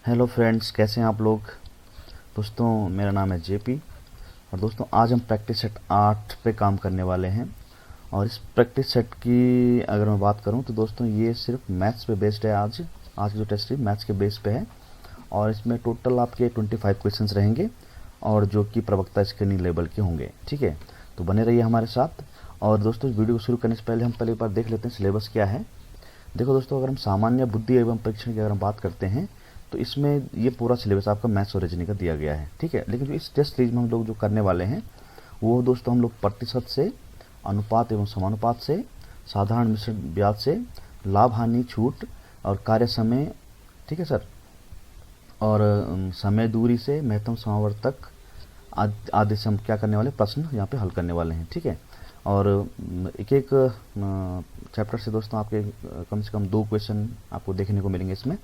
Hello friends, कैसे हैं आप लोग। दोस्तों, मेरा नाम है जेपी और दोस्तों आज हम प्रैक्टिस सेट 8 पे काम करने वाले हैं। और इस प्रैक्टिस सेट की अगर मैं बात करूं तो दोस्तों ये सिर्फ मैथ्स पे बेस्ड है। आज आज की जो टेस्ट है मैथ्स के बेस पे है और इसमें टोटल आपके 25 क्वेश्चंस रहेंगे और जो कि प्रवक्ता स्क्रीनिंग लेवल के होंगे। ठीक है, तो बने रहिए हमारे साथ। और दोस्तों वीडियो को शुरू करने से पहले हम पहले एक बार देख लेते हैं सिलेबस क्या है। देखो दोस्तों, अगर हम सामान्य बुद्धि एवं परीक्षण की अगर हम बात करते हैं तो इसमें ये पूरा सिलेबस आपका मैथ्स और रीजनिंग का दिया गया है। ठीक है, लेकिन जो इस टेस्ट सीरीज में हम लोग जो करने वाले हैं वो दोस्तों हम लोग प्रतिशत से, अनुपात एवं समानुपात से, साधारण मिश्रण ब्याज से, लाभ हानि छूट और कार्य समय, ठीक है सर, और समय दूरी से महत्तम समावर्तक आदि से हम क्या करने वाले प्रश्न यहाँ पे हल करने वाले हैं। ठीक है, और एक एक चैप्टर से दोस्तों आपके कम से कम 2 क्वेश्चन आपको देखने को मिलेंगे इसमें।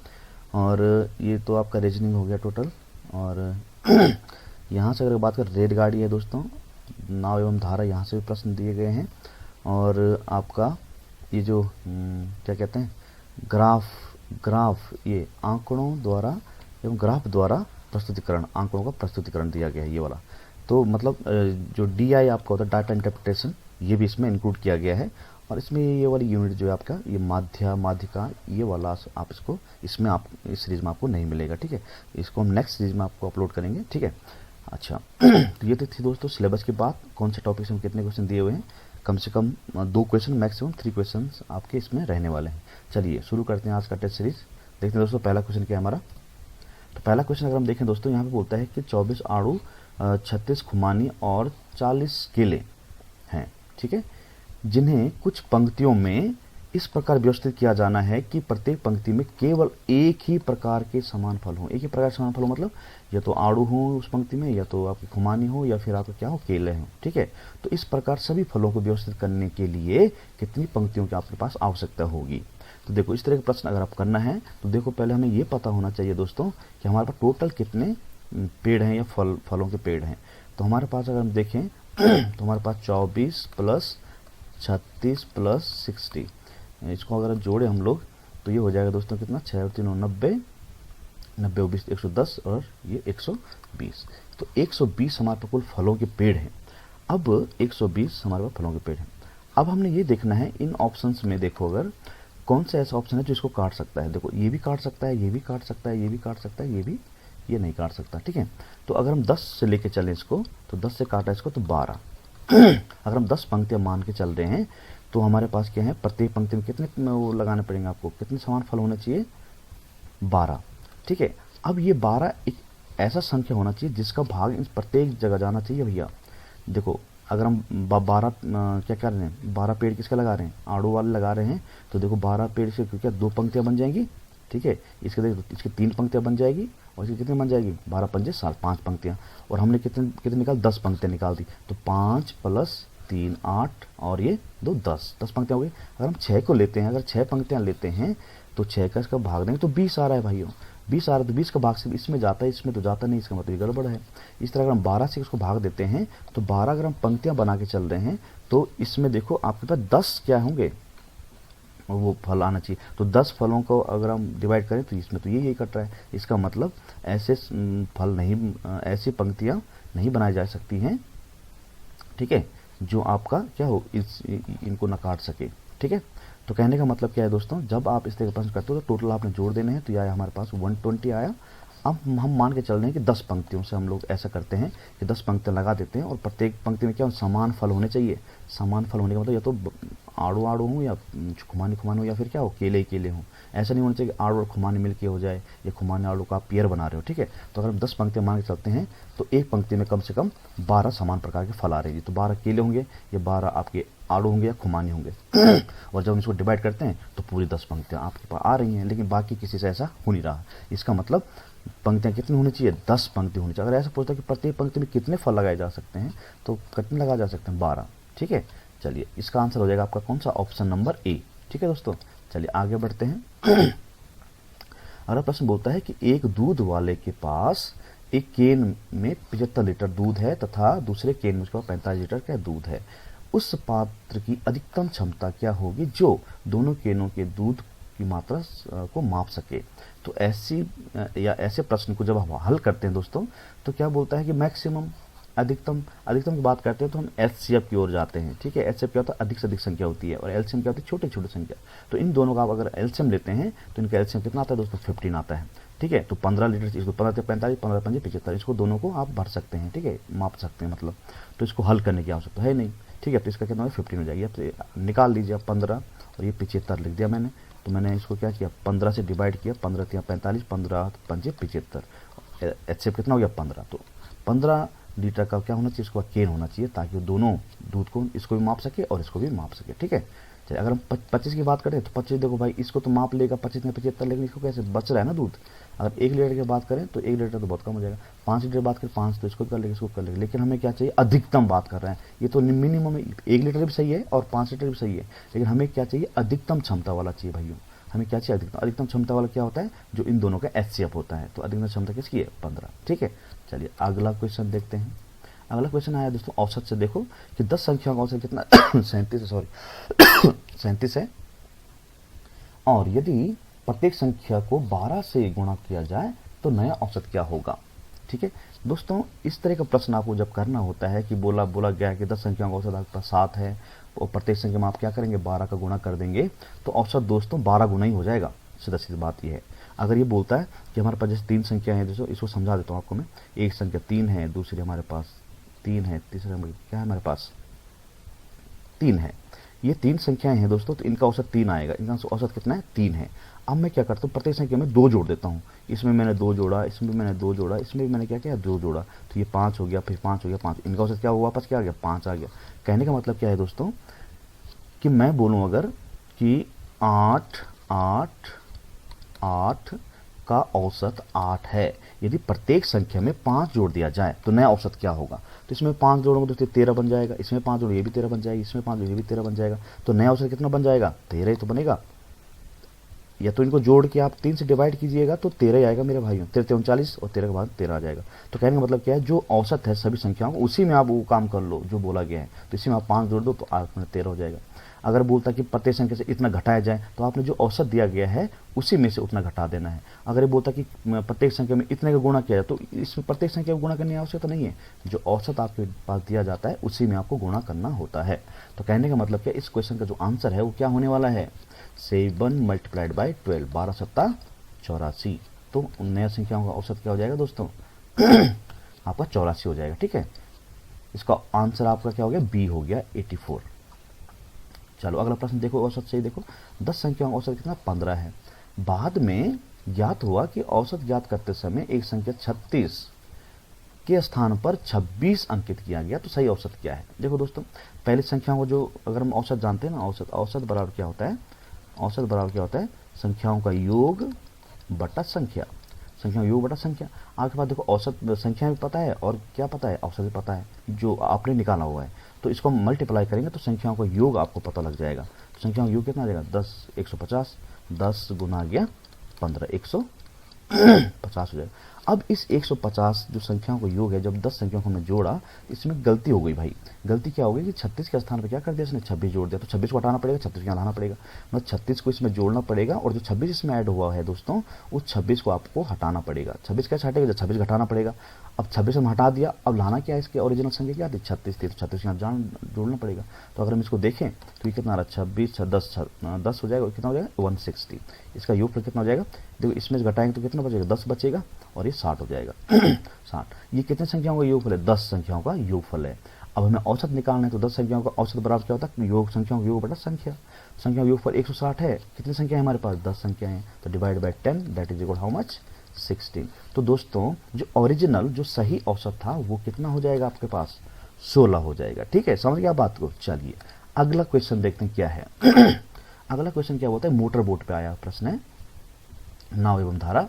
और ये तो आपका रीजनिंग हो गया टोटल। और यहाँ से अगर बात करें रेलगाड़ी है दोस्तों, नाव एवं धारा, यहाँ से भी प्रश्न दिए गए हैं। और आपका ये जो क्या कहते हैं ग्राफ ये आंकड़ों द्वारा एवं ग्राफ द्वारा प्रस्तुतिकरण, आंकड़ों का प्रस्तुतिकरण दिया गया है ये वाला। तो मतलब जो DI आपका होता है डाटा इंटरप्रिटेशन, ये भी इसमें इंक्लूड किया गया है। और इसमें ये वाली यूनिट जो है आपका ये माध्यिका, ये वाला आप इसको इसमें आप इस सीरीज में आपको नहीं मिलेगा। ठीक है, इसको हम नेक्स्ट सीरीज में आपको अपलोड करेंगे। ठीक है, अच्छा तो ये तो थी दोस्तों सिलेबस की बात, कौन से टॉपिक में कितने क्वेश्चन दिए हुए हैं। कम से कम 2 क्वेश्चन, मैक्सिमम 3 क्वेश्चन आपके इसमें रहने वाले हैं। चलिए शुरू करते हैं आज का टेस्ट सीरीज। देखते हैं दोस्तों पहला क्वेश्चन क्या है हमारा। तो पहला क्वेश्चन अगर हम देखें दोस्तों, यहाँ पे बोलता है कि 24 आड़ू, 36 खुमानी और 40 केले हैं। ठीक है, जिन्हें कुछ पंक्तियों में इस प्रकार व्यवस्थित किया जाना है कि प्रत्येक पंक्ति में केवल एक ही प्रकार के समान फल हों। एक ही प्रकार के समान फल हो मतलब या तो आड़ू हो उस पंक्ति में, या तो आपकी खुमानी हो, या फिर आपका क्या हो, केले हो। ठीक है, तो इस प्रकार सभी फलों को व्यवस्थित करने के लिए कितनी पंक्तियों की आपके पास आवश्यकता होगी। तो देखो इस तरह का प्रश्न अगर आप करना है तो देखो पहले हमें ये पता होना चाहिए दोस्तों कि हमारे पास टोटल कितने पेड़ हैं या फलों के पेड़ हैं। तो हमारे पास अगर हम देखें तो हमारे पास 24 प्लस 36 प्लस 60, इसको अगर जोड़े हम लोग तो ये हो जाएगा दोस्तों कितना, 6 और 3 90, 90 और 20 110 और ये 120। तो 120 हमारे पास कुल फलों के पेड़ हैं। अब 120 हमारे पास फलों के पेड़ हैं। अब हमने ये देखना है इन ऑप्शंस में, देखो अगर कौन सा ऐसा ऑप्शन है जो इसको काट सकता है। देखो ये भी काट सकता है, ये भी काट सकता है, ये भी काट सकता है, ये नहीं काट सकता। ठीक है, तो अगर हम 10 से लेके चलें इसको तो 10 से काटा इसको तो 12। अगर हम 10 पंक्तियां मान के चल रहे हैं तो हमारे पास क्या है, प्रत्येक पंक्ति में कितने वो लगाने पड़ेंगे आपको, कितने समान फल होने चाहिए, 12। ठीक है, अब ये 12 एक ऐसा संख्या होना चाहिए जिसका भाग इस प्रत्येक जगह जाना चाहिए भैया। देखो अगर हम 12 क्या कर रहे हैं, 12 पेड़ किसका लगा रहे हैं, आड़ू वाले लगा रहे हैं। तो देखो 12 पेड़ से क्या 2 पंक्तियां बन जाएंगी। ठीक है, इसके देखो इसकी 3 पंक्तियां बन जाएगी और इसकी कितनी बन जाएगी, 12 पंजे 7, 5 पंक्तियां। और हमने कितने कितने निकाल, 10 पंक्तियां निकाल दी। तो 5 प्लस 3 8 और ये 2 10 पंक्तियां हो गई। अगर हम 6 को लेते हैं, अगर 6 पंक्तियां लेते हैं तो 6 का इसका भाग देंगे तो 20 आ रहा है भाइयों। 20 आ रहा है तो 20 का भाग सिर्फ इसमें जाता है, इसमें तो जाता नहीं, इसका मतलब ये गड़बड़ है। इस तरह अगर हम 12 से उसको भाग देते हैं तो 12 अगर हम पंक्तियां बना के चल रहे हैं तो इसमें देखो आपके पास 10 क्या होंगे, वो फल आना चाहिए। तो 10 फलों को अगर हम डिवाइड करें तो इसमें तो यही कट रहा है। इसका मतलब ऐसे फल नहीं, ऐसी पंक्तियां नहीं बनाई जा सकती हैं। ठीक है, जो आपका क्या हो इनको न काट सके। ठीक है, तो कहने का मतलब क्या है दोस्तों, जब आप इस तरह का प्रश्न करते हो तो टोटल आपने जोड़ देने हैं। तो यह आया हमारे पास 120 आया। अब हम मान के चल रहे हैं कि 10 पंक्तियों से हम लोग ऐसा करते हैं कि 10 पंक्तियां लगा देते हैं और प्रत्येक पंक्ति में क्या समान फल होने चाहिए। समान फल होने का मतलब या तो आड़ू आड़ू हो, या खुमानी खुमानी हो, या फिर क्या हो, केले केले हो। ऐसा नहीं होना चाहिए कि आड़ू और खुमानी मिलके हो जाए, या खुमानी आड़ू का आप पेयर बना रहे हो। ठीक है, तो अगर हम 10 पंक्तियां मान के चलते हैं तो एक पंक्ति में कम से कम 12 समान प्रकार के फल आ रहे हैं। तो 12 केले होंगे, या 12 आपके आड़ू होंगे, या खुमानी होंगे। और जब हम इसको डिवाइड करते हैं तो पूरी 10 पंक्तियां आपके पास आ रही हैं, लेकिन बाकी किसी से ऐसा हो नहीं रहा। इसका मतलब पंक्तियां कितनी होनी चाहिए, 10 पंक्ति होनी चाहिए। अगर ऐसा पूछता है कि प्रत्येक पंक्ति में कितने फल लगाए जा सकते हैं तो कितने लगाए जा सकते हैं, 12। ठीक है, चलिए इसका आंसर हो जाएगा आपका कौन सा, ऑप्शन नंबर ए। ठीक है दोस्तों, चलिए आगे बढ़ते हैं। अगला प्रश्न बोलता है कि एक दूध वाले के पास एक केन में 75 लीटर दूध है तथा दूसरे केन में उसके पास 45 लीटर का दूध है। उस पात्र की अधिकतम क्षमता क्या होगी जो दोनों केनों के दूध की मात्रा को माप सके। तो ऐसी या ऐसे प्रश्न को जब हम हल करते हैं दोस्तों, तो क्या बोलता है कि मैक्सिमम, अधिकतम की बात करते हैं तो हम एचसीएफ की ओर जाते हैं। ठीक है, एचसीएफ क्या होता है, अधिक से अधिक संख्या होती है, और एलसीएम क्या होती है, छोटे छोटे संख्या। तो इन दोनों का आप अगर एलसीएम लेते हैं तो इनका एलसीएम कितना आता है दोस्तों, 15 आता है। ठीक है, तो 15 लीटर, इसको 15 45, 15 5 75, इसको दोनों को आप भर सकते हैं। ठीक है, माप सकते हैं मतलब। तो इसको हल करने की आवश्यकता है नहीं। ठीक है, तो इसका कितना 15 हो जाएगी। अब निकाल लीजिए, 15 और ये 75 लिख दिया मैंने। तो मैंने इसको क्या किया, 15 से डिवाइड किया, 15 3 45, 15 5 75, एचसीएफ कितना हो गया 15। तो 15 लीटर का क्या होना चाहिए, इसको केन होना चाहिए, ताकि वो दोनों दूध को, इसको भी माप सके और इसको भी माप सके। ठीक है, चलिए अगर हम 25 की बात करें तो 25 देखो भाई, इसको तो माप लेगा 25 में 75, लेकिन इसको कैसे बच रहा है ना दूध। अगर 1 लीटर की बात करें तो 1 लीटर तो बहुत कम हो जाएगा। 5 लीटर बात करें, 5 तो इसको कर लेगा, इसको कर लेगा, लेकिन हमें क्या चाहिए, अधिकतम बात कर रहे हैं। ये तो मिनिमम 1 लीटर भी सही है और 5 लीटर भी सही है, लेकिन हमें क्या चाहिए, अधिकतम क्षमता वाला चाहिए भाइयों। हमें क्या चाहिए, अधिकतम क्षमता वाला क्या होता है, जो इन दोनों का एचसीएफ होता है। तो अधिकतम क्षमता किसकी है, 15। ठीक है, चलिए अगला क्वेश्चन देखते हैं। अगला क्वेश्चन आया दोस्तों औसत से। देखो कि 10 संख्याओं का औसत कितना 37 है, सॉरी 37 है, और यदि प्रत्येक संख्या को 12 से गुणा किया जाए तो नया औसत क्या होगा। ठीक है दोस्तों, इस तरह का प्रश्न आपको जब करना होता है कि बोला गया है कि 10 संख्याओं का औसत आपके पास 7 है, और प्रत्येक संख्या में आप क्या करेंगे, 12 का गुणा कर देंगे, तो औसत दोस्तों 12 गुना ही हो जाएगा। सीधा सीधी बात यह है। अगर ये बोलता है कि हमारे पास जैसे 3 संख्या है, जैसे इसको समझा देता हूँ आपको मैं। एक संख्या 3 है, दूसरी हमारे पास 3 है, तीसरे क्या है हमारे पास 3 है। ये 3 संख्याएं हैं दोस्तों, तो इनका औसत 3 आएगा। इनका औसत कितना है, 3 है। अब मैं क्या करता हूँ, प्रत्येक संख्या में 2 जोड़ देता हूँ। इसमें मैंने 2 जोड़ा, इसमें मैंने 2 जोड़ा, इसमें भी मैंने क्या किया, 2 जोड़ा, तो ये 5 हो गया, फिर 5 हो गया, 5। इनका औसत क्या हुआ, वापस क्या आ गया, 5 आ गया। कहने का मतलब क्या है दोस्तों, कि मैं बोलूँ अगर कि 8 8 8 का औसत 8 है, यदि प्रत्येक संख्या में 5 जोड़ दिया जाए तो नया औसत क्या होगा। तो इसमें 5 जोड़ोगे तो 13 बन जाएगा, इसमें 5 जोड़ो ये भी 13 बन जाएगी, इसमें 5 जोड़ो ये भी 13 बन जाएगा। तो नया औसत कितना बन जाएगा, 13 ही तो बनेगा। या तो इनको जोड़ के आप 3 से डिवाइड कीजिएगा तो 13 ही आएगा मेरे भाइयों। 13 39 और 13 के बाद 13 आ जाएगा। तो कहने का मतलब क्या है, जो औसत है सभी संख्याओं को, उसी में आप वो काम कर लो जो बोला गया है। तो इसी में आप 5 जोड़ दो तो 8 में 13 हो जाएगा। अगर बोलता कि प्रत्येक संख्या से इतना घटाया जाए, तो आपने जो औसत दिया गया है उसी में से उतना घटा देना है। अगर ये बोलता कि प्रत्येक संख्या में इतने का गुणा किया जाए, तो इसमें प्रत्येक संख्या को गुणा करने की आवश्यकता नहीं है। जो औसत आपके पास दिया जाता है उसी में आपको गुणा करना होता है। तो कहने का मतलब क्या, इस क्वेश्चन का जो आंसर है वो क्या होने वाला है, 7 मल्टीप्लाइड बाई 12, 12 सत्ता 84। तो नया संख्याओं का औसत क्या हो जाएगा दोस्तों आपका 84 हो जाएगा। ठीक है, इसका आंसर आपका क्या हो गया, बी हो गया 84। चलो अगला प्रश्न देखो, औसत से ही देखो। 10 संख्याओं का औसत कितना, 15 है। बाद में ज्ञात हुआ कि औसत ज्ञात करते समय एक संख्या 36 के स्थान पर 26 अंकित किया गया, तो सही औसत क्या है। देखो दोस्तों, पहली संख्याओं को जो अगर हम औसत जानते हैं ना, औसत बराबर क्या होता है, औसत बराबर क्या होता है, संख्याओं का योग बटा संख्या, संख्याओं योग बटा संख्या। आपके पास देखो औसत संख्या भी पता है और क्या पता है, औसत भी पता है जो आपने निकाला हुआ है। तो इसको हम मल्टीप्लाई करेंगे तो संख्याओं का योग आपको पता लग जाएगा। तो संख्याओं का योग कितना आ जाएगा, 10 150, 10 गुना गया 15, 150 हो जाएगा। अब इस 150 जो संख्याओं का योग है, जब 10 संख्याओं को हमने जोड़ा, इसमें गलती हो गई भाई। गलती क्या हो गई कि 36 के स्थान पर क्या कर दिया इसने, 26 जोड़ दिया। तो 26 को हटाना पड़ेगा, 36 को यहाँ लाना पड़ेगा, मतलब 36 को इसमें जोड़ना पड़ेगा, और जो 26 इसमें ऐड हुआ है दोस्तों, उस 26 को आपको हटाना पड़ेगा। 26 कैसे हटेगा, जब 26 घटाना पड़ेगा। अब 26 हम हटा दिया, अब लाना क्या है, इसके ओरिजिनल संख्या क्या थी, 36 थी, तो 36 यहाँ जोड़ना पड़ेगा। तो अगर हम इसको देखें तो ये कितना आ रहा है, 26 10 हो जाएगा, कितना हो जाएगा 160। इसका योगफल कितना हो जाएगा, देखो इसमें से घटाएंगे तो कितना बचेगा, 10 बचेगा, और ये 60 हो जाएगा 60। ये कितने संख्याओं का योगफल है, 10 संख्याओं का योगफल है। अब हमें औसत निकालना है, तो 10 संख्याओं का औसत बराबर क्या होता है, योग संख्याओं का योग बटा संख्या। संख्या योगफल 160 है, कितनी संख्या है हमारे पास, 10 संख्या है, तो divide by 10, that is equal how much, 16। तो दोस्तों जो ओरिजिनल जो सही औसत था वो कितना हो जाएगा आपके पास, 16 हो जाएगा। ठीक है, समझ गया बात को। चलिए अगला क्वेश्चन देखते हैं क्या है अगला क्वेश्चन क्या बोलता है, मोटर बोट पे आया प्रश्न है, नाव एवं धारा।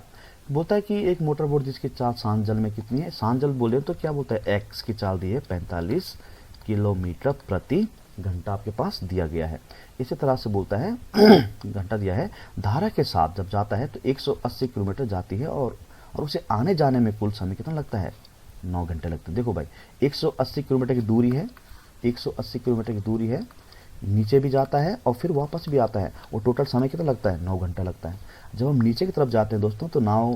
बोलता है कि एक मोटर बोट जिसकी चाल शांत जल में कितनी है, शांत जल बोले तो क्या बोलता है, एक्स की चाल दी है 45 किलोमीटर प्रति घंटा आपके पास दिया गया है। इसी तरह से बोलता है घंटा दिया है, धारा के साथ जब जाता है तो 180 किलोमीटर जाती है, और उसे आने जाने में कुल समय कितना लगता है, 9 घंटे लगते हैं। देखो भाई 180 किलोमीटर की दूरी है, 180 किलोमीटर की दूरी है, नीचे भी जाता है और फिर वापस भी आता है, और टोटल समय कितना लगता है, 9 घंटा लगता है। जब हम नीचे की तरफ जाते हैं दोस्तों, तो नाव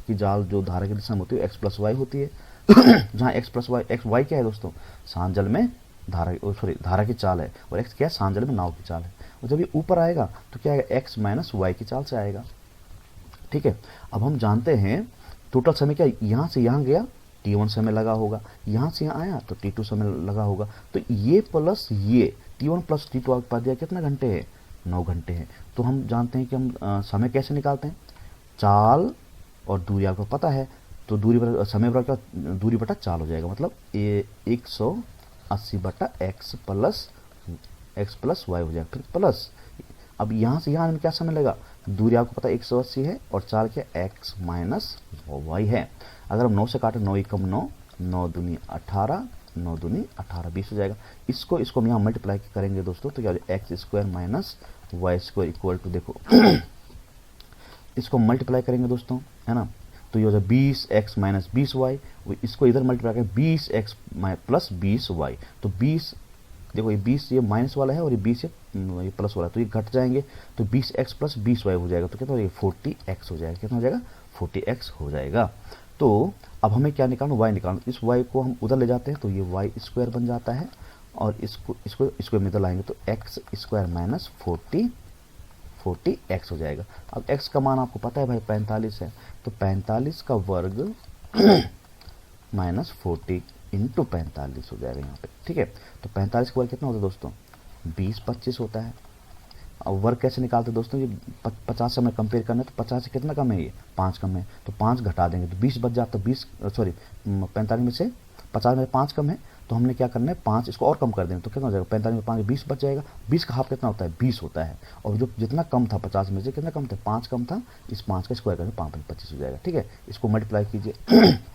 की जाल जो धारा की दिशा में होती है एक्स प्लस वाई होती है जहाँ x plus y, x y क्या है दोस्तों, शांत जल में धारा की चाल है, और एक्स क्या है, शांत जल में नाव की चाल है। और जब ये ऊपर आएगा तो क्या आएगा, एक्स माइनस वाई की चाल से आएगा। ठीक है, अब हम जानते हैं टोटल समय क्या, यहाँ से यहाँ गया t1 समय लगा होगा, यहाँ से यहाँ आया तो t2 समय लगा होगा, तो ये प्लस ये t1 प्लस t2 आपके पास दिया कितना घंटे है, 9 घंटे हैं। तो हम जानते हैं कि हम समय कैसे निकालते हैं, चाल और दूरी आपको पता है, तो दूरी पर समय बराबर क्या, दूरी बटा चाल हो जाएगा, मतलब 180 बटा एक्स प्लस वाई हो जाएगा, फिर प्लस, अब यहाँ से यहाँ में क्या समय लगा, दूरी आपको पता है 180 है, और चाल क्या, एक्स माइनस वाई है। अगर हम 9 से काटें, 9 एकम 9, 9 दूनी 18, 9 दूनी 18, 20 हो जाएगा। इसको हम यहाँ मल्टीप्लाई करेंगे दोस्तों, तो क्या हो जाएगा, x square minus y square equal to, देखो इसको मल्टीप्लाई करेंगे दोस्तों, है ना, तो ये हो जाए 20x माइनस 20y, इसको इधर मल्टीप्लाई करें 20x प्लस 20y, तो 20, देखो ये 20 ये माइनस वाला है और ये 20 ये प्लस वाला है, तो ये घट जाएंगे, तो 20x प्लस 20y हो जाएगा, तो कितना हो जाएगा, 40x हो जाएगा, कितना हो जाएगा, 40x हो जाएगा। तो अब हमें क्या निकालना, y निकालना, इस y को हम उधर ले जाते हैं तो ये वाई स्क्वायर बन जाता है, और इसको इधर लाएंगे तो एक्स स्क्वायर माइनस 40x हो जाएगा। अब x का मान आपको पता है भाई 45 है, तो 45 का वर्ग माइनस 40 इंटू 45 हो जाएगा यहाँ पे। ठीक है, तो 45 का वर्ग कितना होता है दोस्तों, 20-25 होता है। अब वर्ग कैसे निकालते हैं दोस्तों, ये 50 से हमें कंपेयर करना है, तो 50 से कितना कम है, ये 5 कम है, तो 5 घटा देंगे तो 20 बच जाता है, 45 में से 50 में 5 कम है, तो हमने क्या करना है, 5 इसको और कम कर देंगे तो कितना हो जाएगा, 45 में 5 20 बच जाएगा। 20 का हाफ कितना होता है, 20 होता है, और जो जितना कम था 50 में से कितना कम था, 5 कम था, इस 5 का स्क्वायर करें 5 25 हो जाएगा। ठीक है, इसको मल्टीप्लाई कीजिए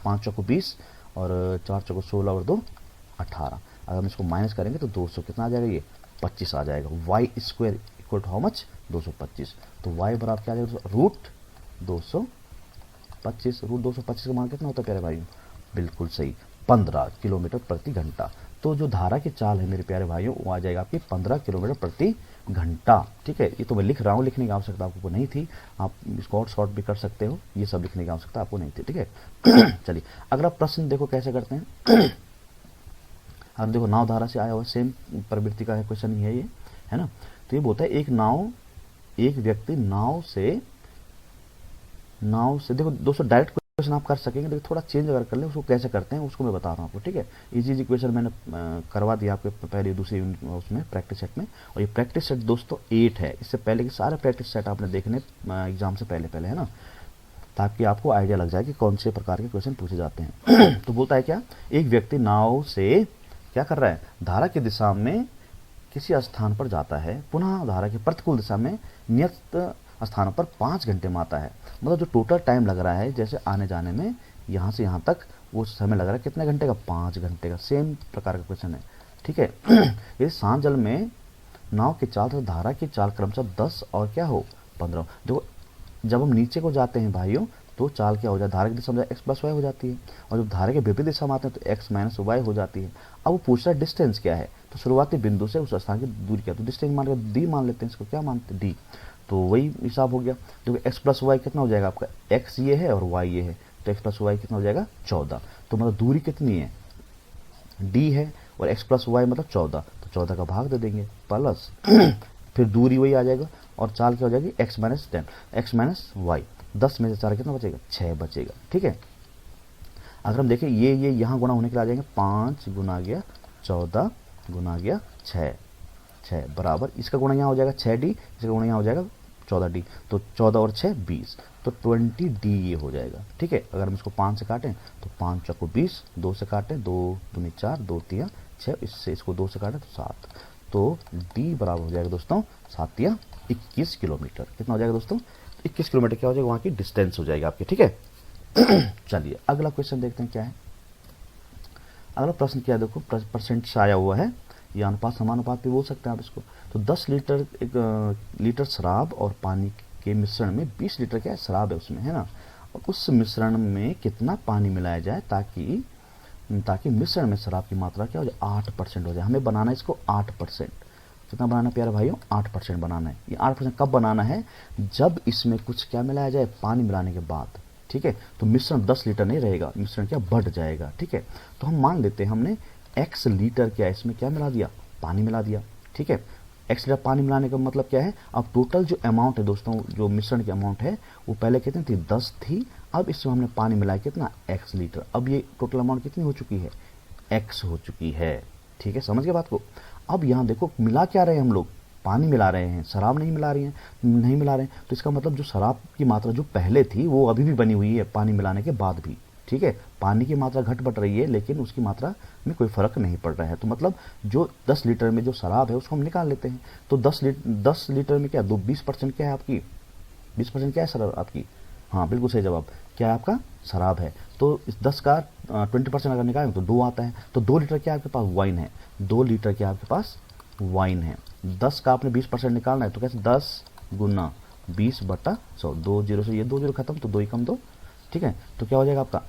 5 चौको 20 और 4 चौको 16 और 2 18, अगर हम इसको माइनस करेंगे तो 200 कितना आ जाएगा, ये 25 आ जाएगा। Y square equal to how much, 225, तो वाई बराबर क्या आ जाएगा, रूट 225, रूट 225 का मान कितना होता है प्यारे भाई, बिल्कुल सही, 15 किलोमीटर प्रति घंटा। तो जो धारा की चाल है मेरे प्यारे भाइयों, वो आ जाएगा आपकी 15 किलोमीटर प्रति घंटा। ठीक है, ये तो मैं लिख रहा हूँ, लिखने की आवश्यकता आपको नहीं थी, आप इसको और शॉर्ट भी कर सकते हो, ये सब लिखने की आवश्यकता आपको नहीं थी। ठीक है चलिए अगला प्रश्न देखो कैसे करते हैं अब देखो नाव धारा से आया हुआ सेम प्रवृत्ति का है क्वेश्चन ही है ये, है ना। तो ये बोलता है एक व्यक्ति नाव से देखो दोस्तों डायरेक्ट क्वेश्चन आप कर सकेंगे, लेकिन थोड़ा चेंज अगर कर ले उसको कैसे करते हैं उसको मैं बता रहा हूँ आपको। ठीक है, इजी क्वेश्चन मैंने करवा दिया आपके पहले दूसरी उसमें प्रैक्टिस सेट में, और ये प्रैक्टिस सेट दोस्तों 8 है, इससे पहले के सारे प्रैक्टिस सेट आपने देखने एग्जाम से पहले है ना, ताकि आपको आइडिया लग जाए कि कौन से प्रकार के क्वेश्चन पूछे जाते हैं तो बोलता है क्या, एक व्यक्ति नाव से क्या कर रहा है, धारा की दिशा में किसी स्थान पर जाता है, पुनः धारा की प्रतिकूल दिशा में नियत स्थान पर 5 घंटे में आता है। मतलब जो टोटल टाइम लग रहा है जैसे आने जाने में यहाँ से यहाँ तक, वो समय लग रहा है कितने घंटे का, 5 घंटे का। सेम प्रकार का क्वेश्चन है। ठीक है ये शांत जल में नाव की चाल तो धारा की चाल क्रमशः 10 और क्या हो 15। देखो जब हम नीचे को जाते हैं भाइयों तो चाल क्या हो जाए, धारा की दिशा में एक्स प्लस वाई हो जाती है, और जब धारा के विपरीत दिशा में आते हैं तो एक्स माइनस वाई हो जाती है। अब वो पूछ रहा है डिस्टेंस क्या है, तो शुरुआती बिंदु से उस स्थान की दूरी क्या, तो डिस्टेंस मान कर डी मान लेते हैं, इसको क्या मानते हैं, डी, तो वही हिसाब हो गया। देखो एक्स प्लस वाई कितना हो जाएगा आपका, एक्स ये है और वाई ये है, तो एक्स प्लस वाई कितना हो जाएगा 14। तो मतलब दूरी कितनी है, डी है, और एक्स प्लस वाई मतलब 14, तो 14 का भाग दे देंगे प्लस फिर दूरी वही आ जाएगा, और चाल क्या हो जाएगी x minus 10, x minus y, 10 में से 4 कितना बचेगा, 6 बचेगा। ठीक है, अगर हम देखें ये यहाँ गुना होने के लिए आ जाएंगे, 5 गुना गया 14 गुना गया 6 बराबर, इसका गुणा यहाँ हो जाएगा 6D, इसका गुणा यहाँ हो जाएगा 14D, तो 14 और 6 20, तो 20D ये हो जाएगा। ठीक है, अगर हम इसको 5 से काटें तो 5 चौको 20, 2 से काटें 2 दूनी 4, 2 तिया 6, इससे इसको 2 से काटें तो 7, तो D बराबर हो जाएगा दोस्तों 7 या 21 किलोमीटर। कितना हो जाएगा दोस्तों, 21 किलोमीटर क्या हो जाएगा, वहाँ की डिस्टेंस हो जाएगी आपकी। ठीक है चलिए अगला क्वेश्चन देखते हैं क्या है। अगला प्रश्न क्या है, देखो परसेंट से आया हुआ है, या अनुपात समानुपात भी बोल सकते हैं आप इसको। तो 10 लीटर शराब और पानी के मिश्रण में 20 लीटर क्या है, शराब है उसमें, है ना, और उस मिश्रण में कितना पानी मिलाया जाए ताकि मिश्रण में शराब की मात्रा क्या हो जाए 8% हो जाए। हमें बनाना है इसको 8%। कितना बनाना है प्यारे भाइयों, 8% बनाना है। ये 8% कब बनाना है, जब इसमें कुछ क्या मिलाया जाए, पानी मिलाने के बाद, ठीक है। तो मिश्रण 10 लीटर नहीं रहेगा, मिश्रण क्या बढ़ जाएगा, ठीक है। तो हम मान लेते हैं हमने x लीटर क्या इसमें क्या मिला दिया, पानी मिला दिया, ठीक है। x लीटर पानी मिलाने का मतलब क्या है, अब टोटल जो अमाउंट है दोस्तों, जो मिश्रण की अमाउंट है वो पहले कितनी थी, 10 थी। अब इसमें हमने पानी मिलाया कितना, x लीटर। अब ये टोटल अमाउंट कितनी हो चुकी है, x हो चुकी है, ठीक है। समझ गए बात को। अब यहाँ देखो मिला क्या रहे हैं हम लोग, पानी मिला रहे हैं, शराब नहीं मिला रही हैं, नहीं मिला रहे हैं। तो इसका मतलब जो शराब की मात्रा जो पहले थी वो अभी भी बनी हुई है पानी मिलाने के बाद भी, ठीक है। पानी की मात्रा घट बढ़ रही है लेकिन उसकी मात्रा में कोई फर्क नहीं पड़ रहा है। तो मतलब जो 10 लीटर में जो शराब है उसको हम निकाल लेते हैं। तो 10 लीटर में क्या 20% क्या है आपकी, 20% क्या है शराब आपकी, हाँ बिल्कुल सही जवाब, क्या है आपका, शराब है। तो इस 10 का 20% अगर निकालें तो 2 आता है। तो 2 लीटर क्या आपके पास वाइन है, 2 लीटर क्या आपके पास वाइन है। 10 का आपने 20% निकालना है तो कैसे, 10 गुना 20/100, 2 जीरो से ये 2 जीरो खत्म, तो 2 ही कम 2, ठीक है। तो क्या हो जाएगा आपका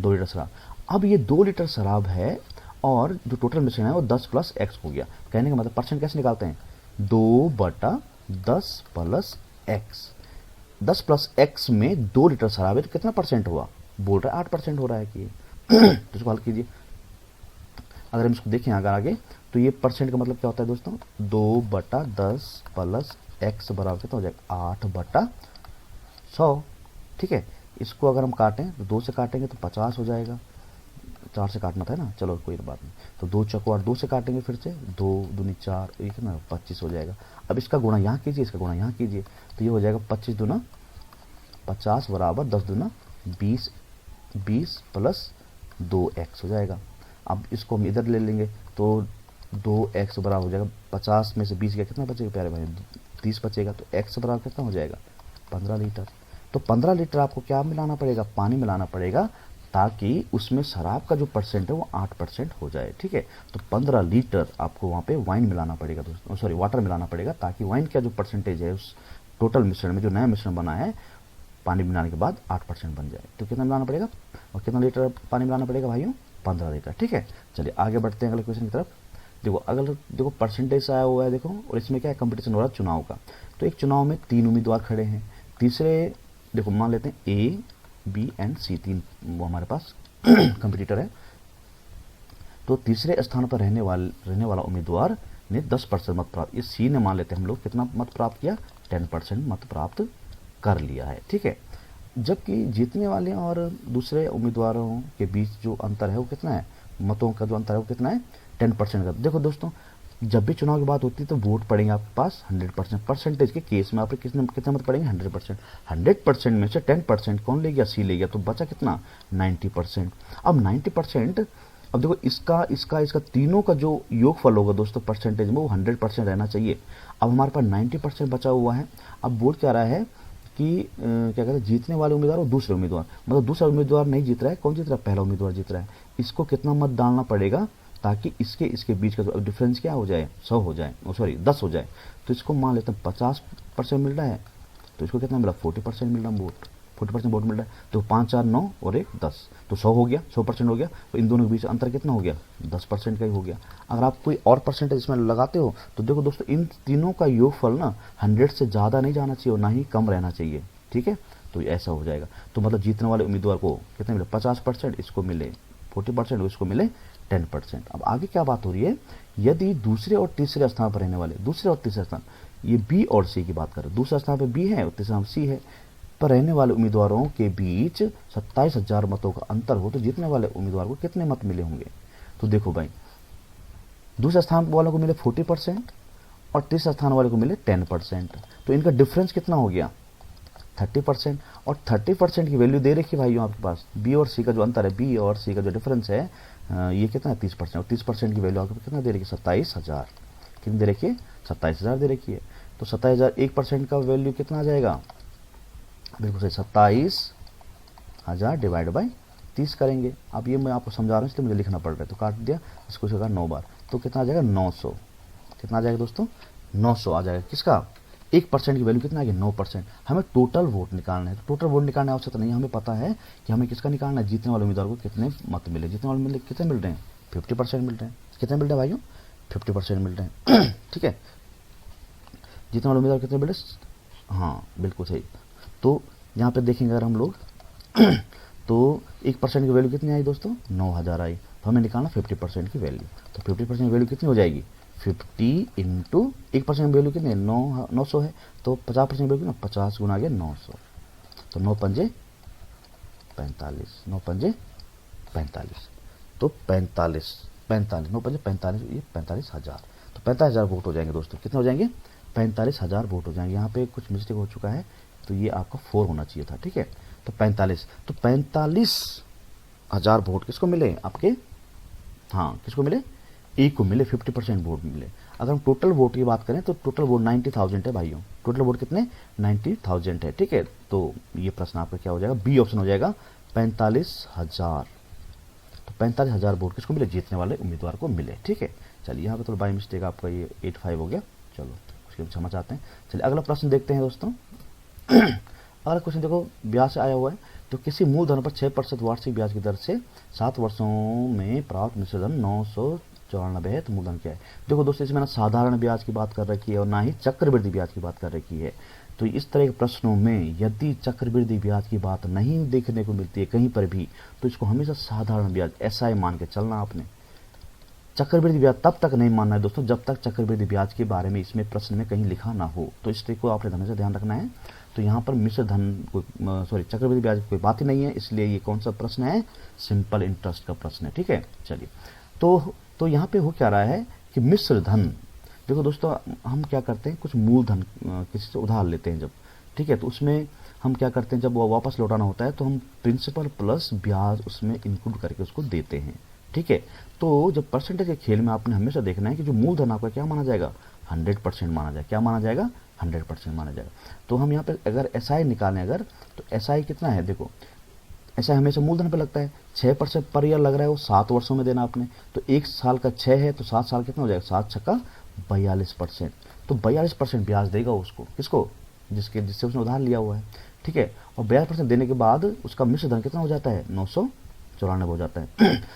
2 लीटर शराब। अब ये 2 लीटर शराब है और जो टोटल मिश्रण है वो 10 + x हो गया। कहने का मतलब परसेंट कैसे निकालते हैं, 2/10 + x। 10 + x में 2 लीटर शराब है तो कितना परसेंट हुआ, बोल रहा है 8% हो रहा है कि तो इसको हल कीजिए। अगर हम इसको देखें अगर आगे तो ये परसेंट का मतलब क्या होता है दोस्तों, 2/10 + x बराबर कितना हो जाएगा, 8/100, ठीक है। इसको अगर हम काटें तो 2 से काटेंगे तो 50 हो जाएगा, 4 से काटना था ना, चलो कोई बात नहीं। तो 2 चौको 8, 2 से काटेंगे फिर से, 2 दूनी 4, एक ना 25 हो जाएगा। अब इसका गुणा यहाँ कीजिए, इसका गुणा यहाँ कीजिए, तो ये हो जाएगा 25 दूना 50 बराबर 10 दूना 20, 20 + 2x हो जाएगा। अब इसको हम इधर ले लेंगे तो 2x बराबर हो जाएगा 50 में से 20 गया, कितना बचेगा प्यारे भाई, 30 बचेगा। तो x बराबर कितना हो जाएगा, 15 लीटर। तो 15 लीटर आपको क्या मिलाना पड़ेगा, पानी मिलाना पड़ेगा, ताकि उसमें शराब का जो परसेंट है वो 8% हो जाए, ठीक है। तो 15 लीटर आपको वहाँ पे वाइन मिलाना पड़ेगा दोस्तों, सॉरी वाटर मिलाना पड़ेगा, ताकि वाइन का जो परसेंटेज है उस टोटल मिश्रण में, जो नया मिश्रण बना है पानी मिलाने के बाद 8% बन जाए। तो कितना मिलाना पड़ेगा और कितना लीटर पानी मिलाना पड़ेगा भाइयों, 15 लीटर, ठीक है। चलिए आगे बढ़ते हैं अगले क्वेश्चन की तरफ। देखो अगला देखो परसेंटेज आया हुआ है देखो, और इसमें क्या है, कंपटीशन हो रहा है चुनाव का। तो एक चुनाव में 3 उम्मीदवार खड़े हैं, तीसरे देखो मान लेते हैं A, B एंड C, 3 वो हमारे पास कंपटीटर है। तो तीसरे स्थान पर रहने वाला उम्मीदवार ने 10% मत प्राप्त, ये C ने मान लेते हैं हम लोग कितना मत प्राप्त किया, 10% मत प्राप्त कर लिया है, ठीक है। जबकि जीतने वाले और दूसरे उम्मीदवारों के बीच जो अंतर है वो कितना है, मतों का जो अंतर है वो कितना है, 10% का। देखो दोस्तों जब भी चुनाव की बात होती है तो वोट पड़ेंगे आपके पास 100%, परसेंटेज के केस में आपके कितने मत पड़ेंगे, 100%। 100% में से 10% कौन ले गया, सी ले गया, तो बचा कितना, 90%। अब 90%, अब देखो इसका तीनों का जो योगफल होगा दोस्तों परसेंटेज में, वो 100% रहना चाहिए। अब हमारे पास 90% बचा हुआ है। अब बोल क्या रहा है कि क्या कहते हैं, जीतने वाले उम्मीदवार और दूसरे उम्मीदवार, मतलब दूसरा उम्मीदवार नहीं जीत रहा है, कौन जीत रहा है, पहला उम्मीदवार जीत रहा है। इसको कितना मत डालना पड़ेगा, ताकि इसके बीच का जो डिफरेंस क्या हो जाए, 100 हो जाए, सॉरी 10 हो जाए। तो इसको मान लेते हैं 50% मिल रहा है, तो इसको कितना मिला, 40% मिल रहा है वोट, 40% वोट मिल रहा है। तो 5 4 9 और 1 10, तो 100 हो गया, 100% हो गया। तो इन दोनों के बीच अंतर कितना हो गया, 10% का ही हो गया। अगर आप कोई और परसेंटेज इसमें लगाते हो तो देखो दोस्तों इन तीनों का योगफल ना 100 से ज़्यादा नहीं जाना चाहिए और ना ही कम रहना चाहिए, ठीक है। तो ऐसा हो जाएगा। तो मतलब जीतने वाले उम्मीदवार को कितना मिले, 50%, इसको मिले 40%, इसको मिले 10%। अब आगे क्या बात हो रही है, यदि दूसरे और तीसरे स्थान पर रहने वाले, दूसरे और तीसरे स्थान, ये बी और सी की बात करें, दूसरा स्थान पर बी है और तीसरा सी है, पर रहने वाले उम्मीदवारों के बीच 27,000 मतों का अंतर हो तो जीतने वाले उम्मीदवार को कितने मत मिले होंगे। तो देखो भाई दूसरे स्थान वालों को मिले 40% और तीसरे स्थान वाले को मिले 10%, तो इनका डिफरेंस कितना हो गया, 30%। और 30% की वैल्यू दे रखी भाइयों आपके पास, बी और सी का जो अंतर है, बी और सी का जो डिफरेंस है ये कितना है, 30%, और 30% की वैल्यू आपको कितना दे रखी है, 27,000। कितनी दे रखी है, 27,000 दे रखी है। तो 27,000 1% का वैल्यू कितना आ जाएगा, बिल्कुल सही, 27,000 डिवाइड बाई 30 करेंगे। अब ये मैं आपको समझा रहा हूँ इसलिए मुझे लिखना पड़ रहा है, तो काट दिया, इसको जगह 9 बार, तो कितना आ जाएगा 900। कितना आ जाएगा दोस्तों, 900 आ जाएगा। किसका, 1% की वैल्यू कितना आ गया, 9%। हमें टोटल वोट निकालना है, तो टोटल वोट निकालने आवश्यकता नहीं है, हमें पता है कि हमें किसका निकालना है, जीतने वाले उम्मीदवार को कितने मत मिले। जीतने वाले मिले कितने मिल रहे हैं, 50% मिल रहे हैं। कितने मिल रहे हैं भाइयों, 50% मिल रहे हैं ठीक है। जीतने वाले उम्मीदवार कितने मिले? हाँ बिल्कुल सही। तो यहाँ पे देखेंगे अगर हम लोग तो 1% की वैल्यू कितनी आई दोस्तों? 9000 आई। तो हमें निकालना 50% की वैल्यू। तो 50% की वैल्यू कितनी हो जाएगी? 50 इंटू 1% की वैल्यू कितनी है? 900 है। तो 50% की वैल्यू ना 50 गुना गया 900। तो 9 पंजे 45, 9 पंजे 45, तो 45 9 पंजे 45, ये 45,000। तो 45,000 वोट हो जाएंगे दोस्तों। कितने हो जाएंगे? 45,000 वोट हो जाएंगे। यहाँ पे कुछ मिस्टेक हो चुका है, तो ये आपका 4 होना चाहिए था, ठीक है। तो 45,000 वोट किसको मिले आपके? हाँ किसको मिले? ए को मिले, 50% वोट मिले। अगर हम टोटल वोट की बात करें तो टोटल वोट 90,000 है भाइयों। टोटल वोट कितने? 90,000 है, ठीक है। तो ये प्रश्न आपका क्या हो जाएगा? बी ऑप्शन हो जाएगा, 45,000। तो 45,000 वोट किसको मिले? जीतने वाले उम्मीदवार को मिले, ठीक है। चलिए यहाँ पे तो बाई मिस्टेक आपका ये 85 हो गया, चलो उसके क्षमा चाहते हैं। चलिए अगला प्रश्न देखते हैं दोस्तों। अगला क्वेश्चन देखो, ब्याज से आया हुआ है। तो किसी मूलधन पर 6% वार्षिक ब्याज की दर से 7 वर्षों में प्राप्त मिश्र धन 994 है, तो मूलधन क्या है? देखो दोस्तों, इसमें ना साधारण ब्याज की बात कर रखी है और ना ही चक्रवृद्धि ब्याज की बात कर रखी है। तो इस तरह के प्रश्नों में यदि चक्रवृद्धि ब्याज की बात नहीं देखने को मिलती है कहीं पर भी, तो इसको हमेशा साधारण ब्याज ऐसा मान के चलना आपने। चक्रवृद्धि ब्याज तब तक नहीं मानना है दोस्तों जब तक चक्रवृद्धि ब्याज के बारे में इसमें प्रश्न में कहीं लिखा ना हो। तो इस को आपने हमेशा ध्यान रखना है। तो यहाँ पर मिश्र धन चक्रवृद्धि ब्याज की कोई बात ही नहीं है, इसलिए ये कौन सा प्रश्न है? सिंपल इंटरेस्ट का प्रश्न है, ठीक है। चलिए तो यहाँ पे हो क्या रहा है कि मिश्र धन, देखो दोस्तों हम क्या करते हैं, कुछ मूलधन किसी से उधार लेते हैं जब, ठीक है, तो उसमें हम क्या करते हैं, जब वो वापस लौटाना होता है तो हम प्रिंसिपल प्लस ब्याज उसमें इंक्लूड करके उसको देते हैं, ठीक है। तो जब परसेंटेज के खेल में आपने हमेशा देखना है कि जो मूलधन आपका क्या माना जाएगा? 100% माना जाएगा। क्या माना जाएगा? 100% माना जाएगा। तो हम यहाँ पे अगर एसआई निकालें अगर, तो एसआई कितना है? देखो ऐसा हमेशा मूलधन पे लगता है, 6% पर ईयर लग रहा है, वो 7 वर्षों में देना आपने। तो 1 साल का 6 है तो 7 साल कितना हो जाएगा? 7 छक्का 42%। तो 42% ब्याज देगा उसको, किसको? जिससे उसने उधार लिया हुआ है, ठीक है। और 42% देने के बाद उसका मिश्र धन कितना हो जाता है? 994 हो जाता है।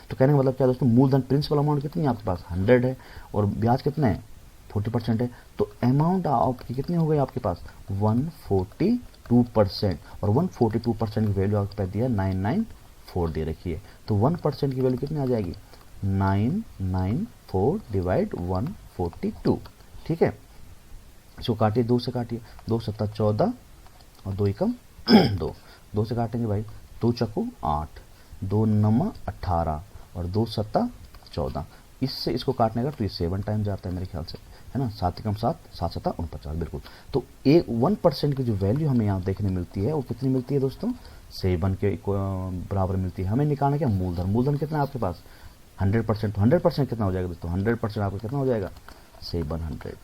तो कहने का मतलब क्या दोस्तों, मूलधन प्रिंसिपल अमाउंट कितनी है आपके पास? 100 है, और ब्याज कितना है? 40% है। तो अमाउंट आपकी कितनी हो गई आपके पास? 142%। और 142% की वैल्यू आपके पास दिया 994 दे रखी है। तो 1% की वैल्यू कितनी आ जाएगी? 994 डिवाइड 142, ठीक है। इसको काटिए, 2 से काटिए, 2 सत्ता 14 और 2 एकम 2, 2 से काटेंगे भाई, 2 चक्कू 8, 2 नमा 18 और 2 सत्ता 14। इससे इसको काटने का तो ये 7 टाइम जाता है मेरे ख्याल से, है ना। 7 एकम 7, 7 सत्ता 49, बिल्कुल। तो 1% की जो वैल्यू हमें यहाँ देखने मिलती है वो कितनी मिलती है दोस्तों? 7 के बराबर मिलती है। हमें निकालना क्या? मूलधन। मूलधन कितना है आपके पास? 100%। तो 100% कितना हो जाएगा दोस्तों? 100% आपका कितना हो जाएगा? 700।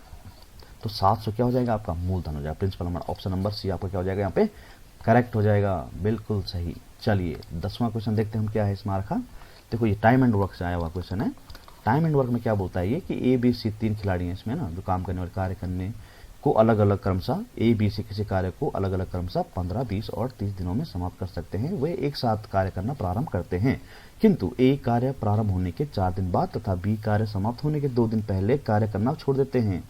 तो 700 क्या हो जाएगा आपका? मूलधन हो जाएगा। Principal amount, option number C आपका क्या हो जाएगा यहाँ पे? करेक्ट हो जाएगा, बिल्कुल सही। चलिए 10वां क्वेश्चन देखते हैं हम क्या है इसमें रखा। देखो ये टाइम एंड वर्क से आया हुआ क्वेश्चन है। टाइम एंड वर्क में क्या बोलता है ये कि ए बी सी 3 खिलाड़ी हैं इसमें ना, जो काम करने वाले कार्य करने को अलग अलग क्रमशः ए बी सी किसी कार्य को अलग अलग क्रमशः 15, 20 और 30 दिनों में समाप्त कर सकते हैं। वे एक साथ कार्य करना प्रारंभ करते हैं, किंतु ए कार्य प्रारंभ होने के 4 दिन बाद तथा बी कार्य समाप्त होने के 2 दिन पहले कार्य करना छोड़ देते हैं।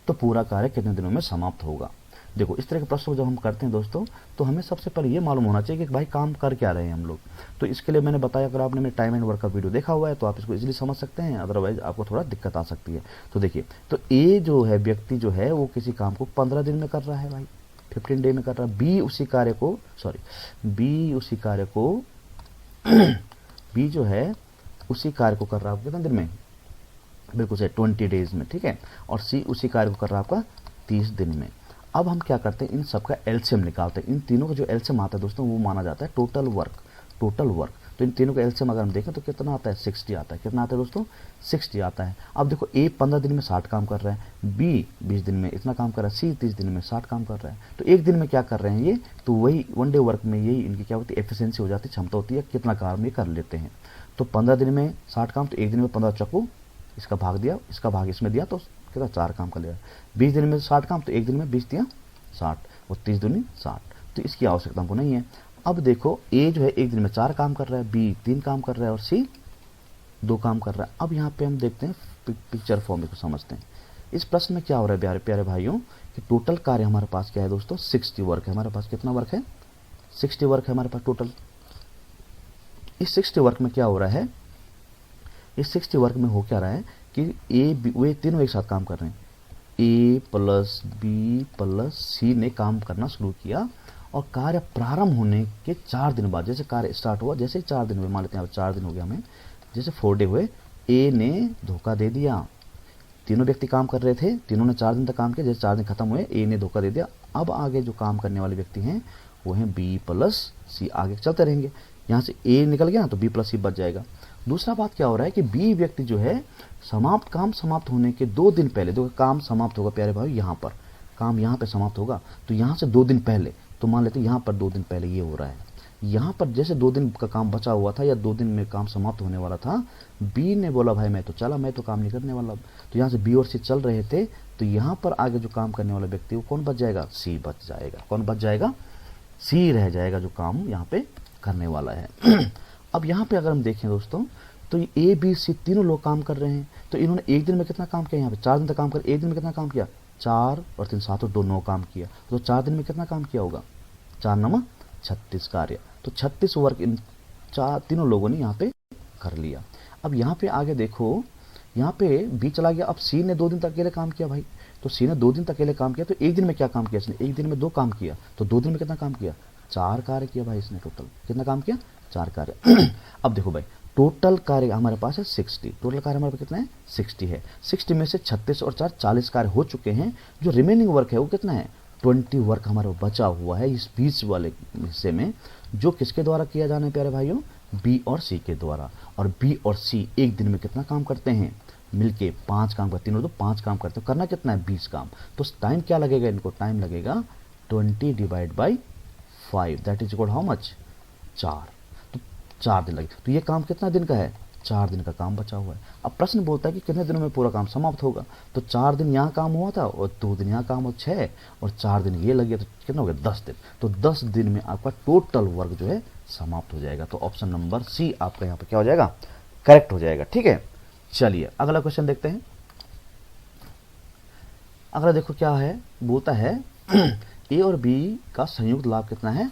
तो पूरा कार्य कितने दिनों में समाप्त होगा? देखो इस तरह के प्रश्न जब हम करते हैं दोस्तों, तो हमें सबसे पहले ये मालूम होना चाहिए कि भाई काम कर क्या रहे हैं हम लोग। तो इसके लिए मैंने बताया, अगर आपने मेरे टाइम एंड वर्क का वीडियो देखा हुआ है तो आप इसको इजीली समझ सकते हैं, अदरवाइज आपको थोड़ा दिक्कत आ सकती है। तो देखिए, तो ए जो है व्यक्ति जो है वो किसी काम को 15 दिन में कर रहा है भाई, 15 डे में कर रहा है। बी उसी कार्य को बी जो है उसी कार्य को कर रहा है कितने दिन में? बिल्कुल सही, 20 डेज में, ठीक है। और सी उसी कार्य को कर रहा है आपका 30 दिन में। अब हम क्या करते हैं, इन सब का एलसीएम निकालते हैं। इन तीनों का जो एलसीएम आता है दोस्तों वो माना जाता है टोटल वर्क। तो इन तीनों का एलसीएम अगर हम देखें तो कितना आता है? 60 आता है। कितना आता है दोस्तों? 60 आता है। अब देखो ए 15 दिन में 60 काम कर रहा है, बी 20 दिन में इतना काम कर रहा है, सी 30 दिन में 60 काम कर रहा है। तो एक दिन में क्या कर रहे हैं ये? तो वही 1 डे वर्क में यही इनकी क्या होती है? एफिशिएंसी हो जाती है, क्षमता होती है, कितना काम ये कर लेते हैं। तो 15 दिन में 60 काम, तो एक दिन में 15 चक्कू, इसका भाग दिया, इसका भाग इसमें दिया, तो कितना? 4 काम कर लिया। 20 दिन में 60 काम, तो एक दिन में 20 दिया 60 और 30 दूनी 60। तो इसकी आवश्यकता हमको नहीं है। अब देखो ए जो है एक दिन में 4 काम कर रहा है, बी 3 काम कर रहा है और सी 2 काम कर रहा है। अब यहाँ पे हम देखते हैं पिक्चर फॉर्म को समझते हैं। इस प्रश्न में क्या हो रहा है प्यारे प्यारे भाइयों कि टोटल कार्य हमारे पास क्या है दोस्तों, 60 वर्क है हमारे पास। कितना वर्क है, 60 वर्क है हमारे पास टोटल। इस 60 वर्क में क्या हो रहा है, इस 60 वर्क में हो क्या रहा है कि ए बी वे तीनों एक साथ काम कर रहे हैं। ए प्लस बी प्लस सी ने काम करना शुरू किया और कार्य प्रारंभ होने के 4 दिन बाद, जैसे कार्य स्टार्ट हुआ, जैसे 4 दिन हुए, मान लेते हैं 4 दिन हो गया हमें, जैसे 4 डे हुए, ए ने धोखा दे दिया। तीनों व्यक्ति काम कर रहे थे, तीनों ने 4 दिन तक काम किया, जैसे 4 दिन खत्म हुए ए ने धोखा दे दिया। अब आगे जो काम करने वाले व्यक्ति हैं वो हैं बी प्लस सी, आगे चलते रहेंगे। यहाँ से ए निकल गया ना तो बी प्लस सी बच जाएगा। दूसरा बात क्या हो रहा है कि बी व्यक्ति जो है काम समाप्त होने के 2 दिन पहले, देखो काम समाप्त होगा प्यारे भाई, यहाँ पर काम यहाँ पे समाप्त होगा, तो यहाँ से 2 दिन पहले, तो मान लेते हैं यहाँ पर 2 दिन पहले ये हो रहा है। यहाँ पर जैसे 2 दिन का काम बचा हुआ था या 2 दिन में काम समाप्त होने वाला था, बी ने बोला भाई मैं तो चला, मैं तो काम नहीं करने वाला। तो यहाँ से बी और सी चल रहे थे, तो यहाँ पर आगे जो काम करने वाला व्यक्ति वो कौन बच जाएगा, सी बच जाएगा। कौन बच जाएगा, सी रह जाएगा जो काम यहाँ पे करने वाला है। अब यहाँ पे अगर हम देखें दोस्तों, तो ये ए बी सी तीनों लोग काम कर रहे हैं, तो इन्होंने एक दिन में कितना काम किया, यहाँ पे 4 दिन तक काम कर, एक दिन में कितना काम किया, 4 और 3 7 और 2 9 काम किया। तो 4 दिन में कितना काम किया होगा, 4 9 36 कार्य। तो 36 वर्क इन तीनों लोगों ने यहाँ पे कर लिया। अब यहाँ पे आगे देखो, यहाँ पे बी चला गया, अब सी ने 2 दिन तक अकेले काम किया भाई, तो सी ने 2 दिन तक अकेले काम किया, तो एक दिन में क्या काम किया इसने, एक दिन में 2 काम किया, तो 2 दिन में कितना काम किया, 4 कार्य किया भाई इसने। टोटल कितना काम किया, 4 कार्य। अब देखो भाई टोटल कार्य हमारे पास है 60, टोटल कार्य हमारे पास कितना है, 60 है। 60 में से 36 और 4 40 कार्य हो चुके हैं। जो रिमेनिंग वर्क है वो कितना है, 20 वर्क हमारे बचा हुआ है इस बीच वाले हिस्से में, जो किसके द्वारा किया जाना है प्यारे भाइयों, बी और सी के द्वारा। और बी और सी एक दिन में कितना काम करते हैं, मिलके 5 काम करते, तीनों तो 5 काम करते हैं, करना कितना है 20 काम। तो टाइम क्या लगेगा इनको, टाइम लगेगा 20 divide by 5, that is equal how much, 4। तो 4 दिन लगे। तो ये काम कितना दिन का है, 4 दिन का काम बचा हुआ है। अब प्रश्न बोलता है कि कितने दिनों में पूरा काम समाप्त होगा, तो 4 दिन यहाँ काम हुआ था और 2 दिन यहाँ काम हुआ, 6 और 4 दिन ये लगे, तो कितना हो गया 10 दिन। तो 10 दिन में आपका टोटल वर्क जो है समाप्त हो जाएगा। तो ऑप्शन नंबर सी आपका यहाँ पर क्या हो जाएगा, करेक्ट हो जाएगा। ठीक है, चलिए अगला क्वेश्चन देखते हैं। अगला देखो क्या है, बोलता है ए और बी का संयुक्त लाभ कितना है,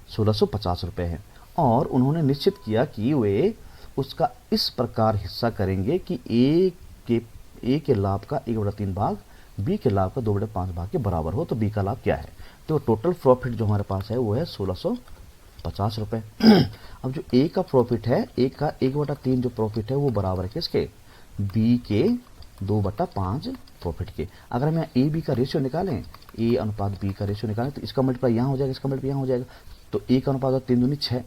1650 रुपये है, और उन्होंने निश्चित किया कि वे उसका इस प्रकार हिस्सा करेंगे कि ए के लाभ का 1/3 भाग बी के लाभ का 2/5 भाग के बराबर हो। तो बी का लाभ क्या है, तो टोटल प्रॉफिट जो हमारे पास है वो है 1650 रुपये। अब जो ए का प्रॉफिट है, ए का 1/3 जो प्रॉफिट है वो बराबर है किसके, बी के 2/5 प्रॉफिट के। अगर हम ए बी का रेशियो निकालें, ए अनुपात बी का रेशियो निकालें, तो इसका मल्टीप्लाई यहाँ हो जाएगा, इसका मल्टीप्लाई यहाँ हो जाएगा। तो ए का अनुपात 3 दूनी 6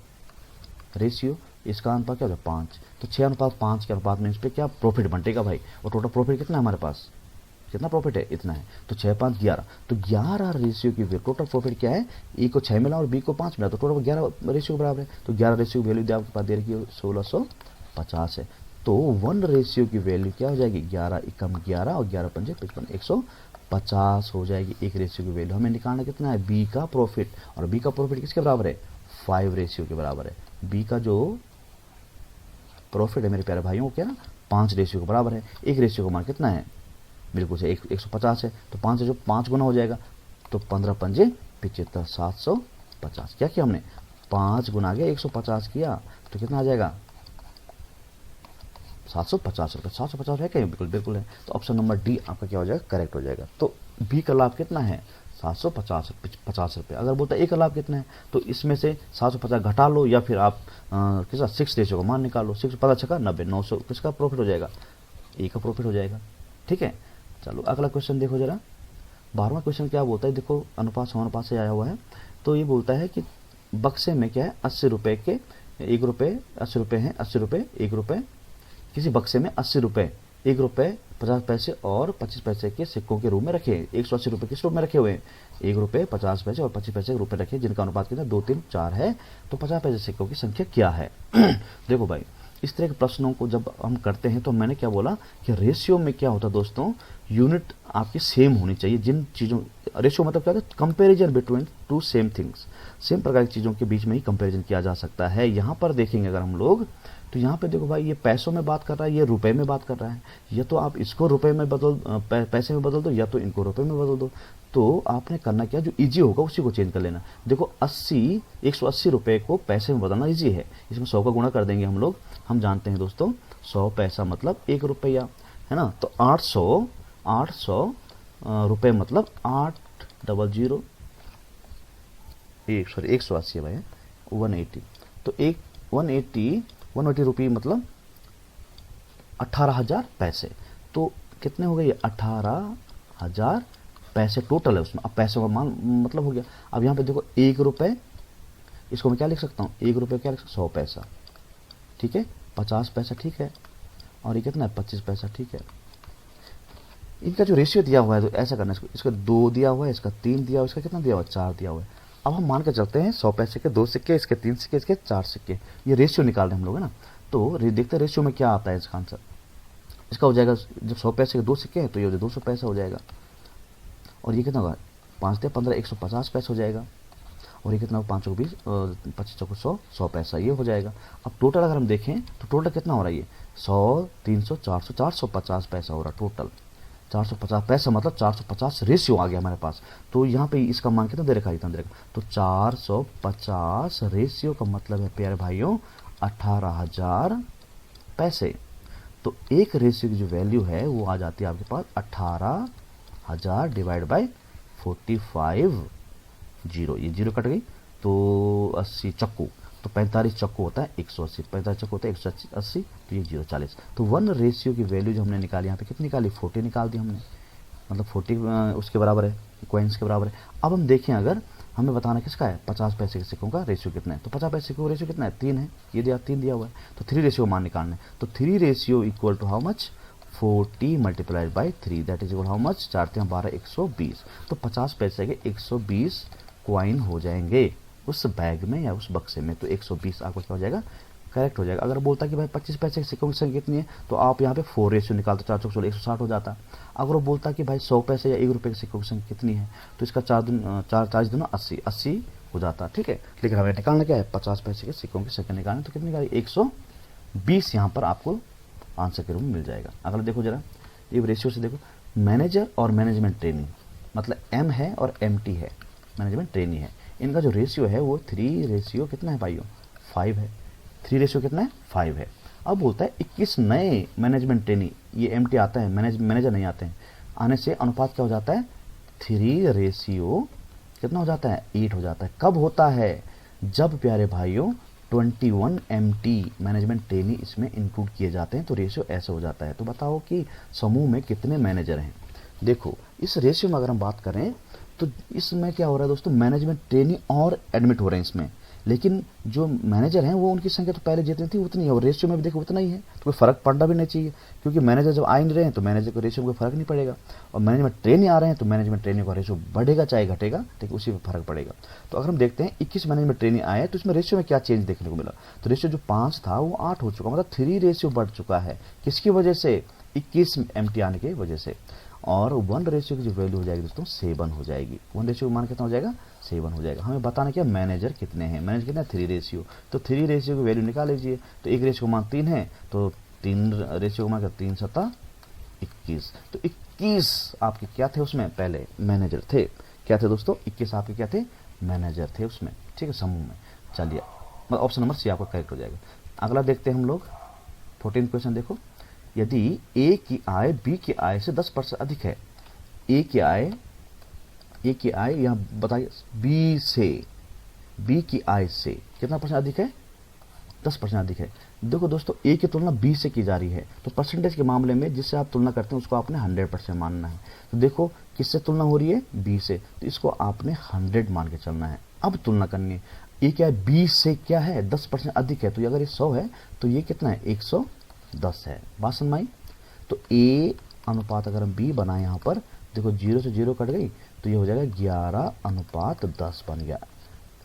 रेशियो, इसका अनुपात क्या होगा 5, तो 6:5 के अनुपात में इस पर क्या प्रॉफिट बंटेगा भाई। और टोटल प्रॉफिट कितना है हमारे पास, कितना प्रॉफिट है, इतना है। तो 6 5 11, तो 11 रेशियो की टोटल प्रॉफिट क्या है, ए को 6 मिला और बी को 5 मिला, तो टोटल 11 रेशियो के बराबर है। तो 11 रेशियो की वैल्यू आपके पास दे रखी है 1650 है। तो 1 रेशियो की वैल्यू क्या हो जाएगी, 11 एकम 11 और 11 पंजे 55, 150 हो जाएगी एक रेशियो की वैल्यू। हमें निकालना कितना है, बी का प्रॉफिट, और बी का प्रॉफिट किसके बराबर है, 5 रेशियो के बराबर है। बी का जो प्रॉफिट है मेरे प्यारे भाइयों क्या 5 रेशियो के बराबर है। एक रेशियो का मान कितना है, बिल्कुल से 150 है, तो 5 से जो 5 गुना हो जाएगा, तो 15 पंजे 75, 750। क्या किया हमने, 5 गुना गया 150 किया, तो कितना आ जाएगा 750 रुपये। 750 है क्या, बिल्कुल बिल्कुल है। तो ऑप्शन नंबर डी आपका क्या हो जाएगा, करेक्ट हो जाएगा। तो बी का लाभ कितना है, 750 रुपये। अगर बोलता है ए का लाभ कितना है, तो इसमें से 750 घटा लो, या फिर आप किसका 6 रेशियो का मान निकालो, 6 पता छका 90, 900 किसका प्रॉफिट हो जाएगा, ए का प्रॉफिट हो जाएगा। ठीक है, चलो अगला क्वेश्चन देखो जरा। 12वां क्वेश्चन क्या बोलता है, देखो अनुपात समानुपात से आया हुआ है। तो ये बोलता है कि बक्से में क्या है 80 रुपये के 1 रुपये, 80 रुपये हैं, 80 रुपये 1 रुपये, किसी बक्से में 80 रुपये 1 रुपये 50 पैसे और 25 पैसे के सिक्कों के रूप में रखे। 180 रुपये किस रूप में रखे हुए हैं, 1 रुपये 50 पैसे और 25 पैसे के रूप में रखे, जिनका अनुपात कितना 2 3 4 है। तो 50 पैसे सिक्कों की संख्या क्या है। देखो भाई इस तरह के प्रश्नों को जब हम करते हैं तो मैंने क्या बोला कि रेशियो में क्या होता है दोस्तों, यूनिट आपकी सेम होनी चाहिए। जिन चीज़ों, रेशियो मतलब क्या होता है, comparison between two same things, same प्रकार की चीज़ों के बीच में ही कंपैरिजन किया जा सकता है। यहाँ पर देखेंगे अगर हम लोग तो यहाँ पे देखो भाई, ये पैसों में बात कर रहा है, ये रुपए में बात कर रहा है। या तो आप इसको रुपए में पैसे में बदल दो, या तो इनको रुपए में बदल दो। तो आपने करना क्या, जो इजी होगा उसी को चेंज कर लेना। देखो 180 रुपए को पैसे में बदलना इजी है। इसमें 100 का गुणा कर देंगे हम लोग। हम जानते हैं दोस्तों 100 पैसा मतलब 1 रुपया, है ना। तो 800 रुपए मतलब 800 180 है भाई, 180। तो 180 रुपये मतलब 18,000 पैसे। तो कितने हो गए ये, 18,000 पैसे टोटल है उसमें। अब पैसे का मान मतलब हो गया। अब यहाँ पे देखो 1 रुपये, इसको मैं क्या लिख सकता हूँ, 1 रुपये क्या लिख सकता हूँ, 100 पैसा, ठीक है। 50 पैसा, ठीक है। और ये कितना है, 25 पैसा, ठीक है। इनका जो रेशियो दिया हुआ है तो ऐसा करना है, इसका 2 दिया हुआ है, इसका 3 दिया हुआ है, इसका कितना दिया हुआ है, 4 दिया हुआ है। अब हम मान के चलते हैं 100 पैसे के 2 सिक्के, इसके 3 सिक्के, इसके 4 सिक्के। ये रेशियो निकाल रहे हैं हम लोग, है ना। तो देखते हैं रेशियो में क्या आता है इसका आंसर। इसका हो जाएगा, जब 100 पैसे के 2 सिक्के हैं तो ये 200 पैसा हो जाएगा। और ये कितना होगा, 5 दे 15, 150 पैसा हो जाएगा। और ये कितना होगा, 5 20, 25 चौको 100 पैसा, ये हो जाएगा। अब टोटल अगर हम देखें तो टोटल कितना हो रहा है, ये 100, 300, 400, 450 पैसा हो रहा है टोटल। 450 पैसा मतलब 450 रेशियो आ गया हमारे पास। तो यहाँ पे इसका मान कितना दे रखा है, इतना दे रखा। तो 450 रेशियो का मतलब है प्यारे भाइयों 18,000 पैसे। तो एक रेशियो की जो वैल्यू है वो आ जाती है आपके पास 18,000 डिवाइड बाई 45, ये जीरो कट गई। तो 80 चक्कू, तो 45 चक्कू होता है 180, 45 चक्कू होता है 180, तो ये 040। तो 1 रेशियो की वैल्यू जो हमने निकाली, यहाँ पे कितनी निकाली, 40 निकाल दी हमने, मतलब 40 उसके बराबर है, कॉइन्स के बराबर है। अब हम देखें, अगर हमें बताना किसका है, 50 पैसे के सिक्कों का रेशियो कितना है। तो 50 पैसे का रेशियो कितना है, 3 है, ये 3 दिया हुआ है। तो 3 रेशियो मान निकालना है। तो 3 ratio equal to how much, 40 multiplied by 3, that is equal how much, 4 3 12, 120। तो 50 पैसे के 120 कॉइन हो जाएंगे उस बैग में या उस बक्से में। तो 120 आपको क्या हो जाएगा, करेक्ट हो जाएगा। अगर बोलता कि भाई 25 पैसे के सिक्कों की संख्या कितनी है, तो आप यहाँ पे 4 रेशियो निकालते, 4 चौक 16, 160 हो जाता। अगर वो बोलता कि भाई 100 पैसे या 1 रुपये के सिक्कों की संख्या कितनी है, तो इसका 40 दूना 80 हो जाता, ठीक है। लेकिन हमें निकालना क्या है, 50 पैसे के सिक्कों की संख्या निकालना। तो कितनी निकाली, 120 यहाँ पर आपको आंसर के रूप में मिल जाएगा। अगला देखो जरा, ये रेशियो से देखो, मैनेजर और मैनेजमेंट ट्रेनिंग, मतलब M है और MT है, मैनेजमेंट ट्रेनी है। इनका जो रेशियो है वो 3 रेशियो कितना है भाइयों, 5 है। 3 रेशियो कितना है, 5 है। अब बोलता है 21 नए मैनेजमेंट ट्रेनी, ये MT आता है, मैनेजर नहीं आते हैं, आने से अनुपात क्या हो जाता है, 3 रेशियो कितना हो जाता है, 8 हो जाता है। कब होता है, जब प्यारे भाइयों 21 MT मैनेजमेंट ट्रेनी इसमें इंक्लूड किए जाते हैं, तो रेशियो ऐसे हो जाता है। तो बताओ कि समूह में कितने मैनेजर हैं। देखो इस रेशियो में अगर हम बात करें तो इसमें क्या हो रहा है दोस्तों, मैनेजमेंट ट्रेनी और एडमिट हो रहे हैं इसमें, लेकिन जो मैनेजर हैं वो उनकी संख्या तो पहले जितनी थी उतनी है, और रेशियो में भी देखो उतना ही है। तो कोई फर्क पड़ना भी नहीं चाहिए, क्योंकि मैनेजर जब आ नहीं रहे हैं तो मैनेजर को रेशियो में कोई फर्क नहीं पड़ेगा। और मैनेजमेंट ट्रेनी आ रहे हैं तो मैनेजमेंट ट्रेनी का रेशियो बढ़ेगा चाहे घटेगा, ठीक उसी में फर्क पड़ेगा। तो अगर हम देखते हैं 21 मैनेजमेंट ट्रेनी आए तो इसमें रेशियो में क्या चेंज देखने को मिला, तो रेशियो जो 5 था वो 8 हो चुका, मतलब 3 रेशियो बढ़ चुका है। किसकी वजह से, 21 MT आने की वजह से। और 1 रेशियो की जो वैल्यू हो जाएगी दोस्तों 7 हो जाएगी। 1 रेशियो मान कितना हो जाएगा, 7 हो जाएगा। हमें बताना क्या, मैनेजर कितने हैं, मैनेजर कितना है, 3 रेशियो। तो 3 रेशियो की वैल्यू निकाल लीजिए। तो 1 रेशियो का मान 3 है, तो 3 रेशियो का मान 3 7 21। तो 21 आपके क्या थे उसमें, पहले मैनेजर थे। क्या थे दोस्तों, 21 आपके क्या थे, मैनेजर थे उसमें, ठीक है, समूह में। चलिए मतलब ऑप्शन नंबर सी आपका करेक्ट हो जाएगा। अगला देखते हैं हम लोग 14 क्वेश्चन। देखो, यदि ए की आय बी की आय से 10% अधिक है, ए की आय यहाँ बताइए बी की आय से कितना परसेंट अधिक है, 10% अधिक है। देखो दोस्तों ए की तुलना बी से की जा रही है, तो परसेंटेज के मामले में जिससे आप तुलना करते हैं उसको आपने 100% मानना है। तो देखो किससे तुलना हो रही है, बी से, तो इसको आपने 100 मान के चलना है। अब तुलना करनी है, ए क्या है, बी से क्या है, 10% अधिक है। तो अगर ये 100 है तो ये कितना है, 110 है। बात समझ में आई। तो ए अनुपात अगर हम बी बनाए यहाँ पर, देखो 0 से 0 कट गई, तो ये हो जाएगा 11:10 बन गया,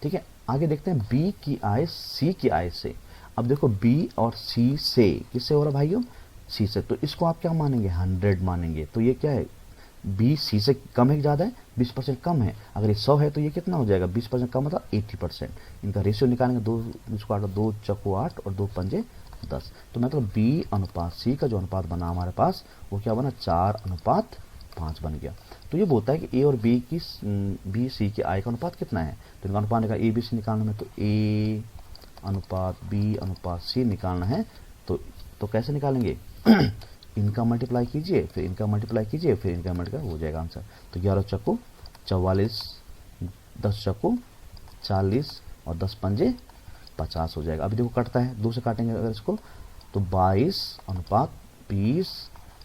ठीक है। आगे देखते हैं बी की आय सी की आय से। अब देखो बी और सी से किससे हो रहा भाइयों, सी से, तो इसको आप क्या मानेंगे, 100 मानेंगे। तो ये क्या है, बी सी से कम है कि ज़्यादा है, 20% कम है। अगर ये 100 है तो ये कितना हो जाएगा, 20% कम मतलब 80%। इनका रेशियो निकालेंगे, 2 इसको 8, 2 चौको 8 और 2 पंजे 10। तो मतलब B अनुपात C का जो अनुपात बना हमारे पास वो क्या बना, 4:5 बन गया। तो ये बोलता है कि A और B की B C के I का अनुपात कितना है। तो इनका अनुपात निकाल A B C निकालना है, तो A अनुपात B अनुपात C निकालना है। तो कैसे निकालेंगे इनका मल्टीप्लाई कीजिए, फिर इनका मल्टीप्लाई कीजिए, फिर इनका मल्टीप्लाई, हो जाएगा आंसर। तो 11 चक्कू 44, 10 चक्कू 40 और 10 पंजे 50 हो जाएगा। अभी देखो कटता है, 2 से काटेंगे अगर इसको, तो 22 अनुपात 20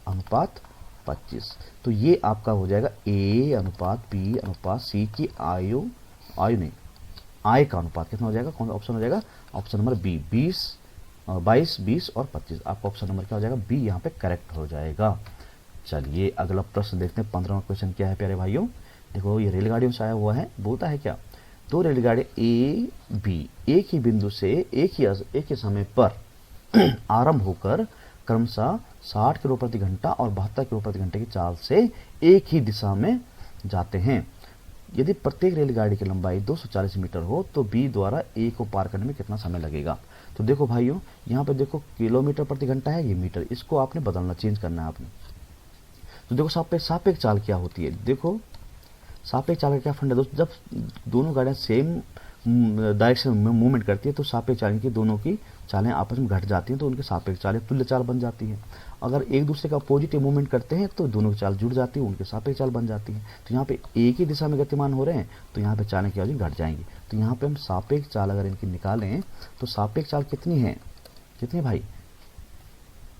अनुपात 25। तो ये आपका हो जाएगा A अनुपात B अनुपात C की आयु नहीं, आय का अनुपात कितना हो जाएगा, कौन सा ऑप्शन हो जाएगा, ऑप्शन नंबर बी, 22, 20 और 25। आपका ऑप्शन नंबर क्या हो जाएगा, बी यहाँ पे करेक्ट हो जाएगा। चलिए अगला प्रश्न देखते हैं। 15वां क्वेश्चन क्या है प्यारे भाइयों, देखो ये रेलगाड़ियों से आया हुआ है। बोलता है क्या, दो रेलगाड़ी ए बी एक ही बिंदु से एक ही समय पर आरंभ होकर क्रमशः 60 किलो प्रति घंटा और 72 किलो प्रति घंटे की चाल से एक ही दिशा में जाते हैं। यदि प्रत्येक रेलगाड़ी की लंबाई 240 मीटर हो तो बी द्वारा ए को पार करने में कितना समय लगेगा। तो देखो भाइयों, यहाँ पे देखो किलोमीटर प्रति घंटा है, ये मीटर, इसको आपने बदलना, चेंज करना है आपने। तो देखो सापेक्ष चाल क्या होती है, देखो सापेक्ष चाल का क्या फंड है दोस्तों, जब दोनों गाड़ियाँ सेम डायरेक्शन में मूवमेंट करती है तो सापेक्ष चाल की दोनों की चालें आपस में घट जाती हैं, तो उनकी सापेक्ष चालें तुल्य चाल बन जाती है। अगर एक दूसरे का पॉजिटिव मूवमेंट करते हैं तो दोनों की चाल जुड़ जाती है, उनकी सापेक्ष चाल बन जाती है। तो यहाँ पे एक ही दिशा में गतिमान हो रहे हैं तो यहाँ पे चालें क्या होगी, घट जाएंगी। तो यहाँ पे हम सापेक्ष चाल अगर इनकी निकालें तो सापेक्ष चाल कितनी है, कितनी भाई,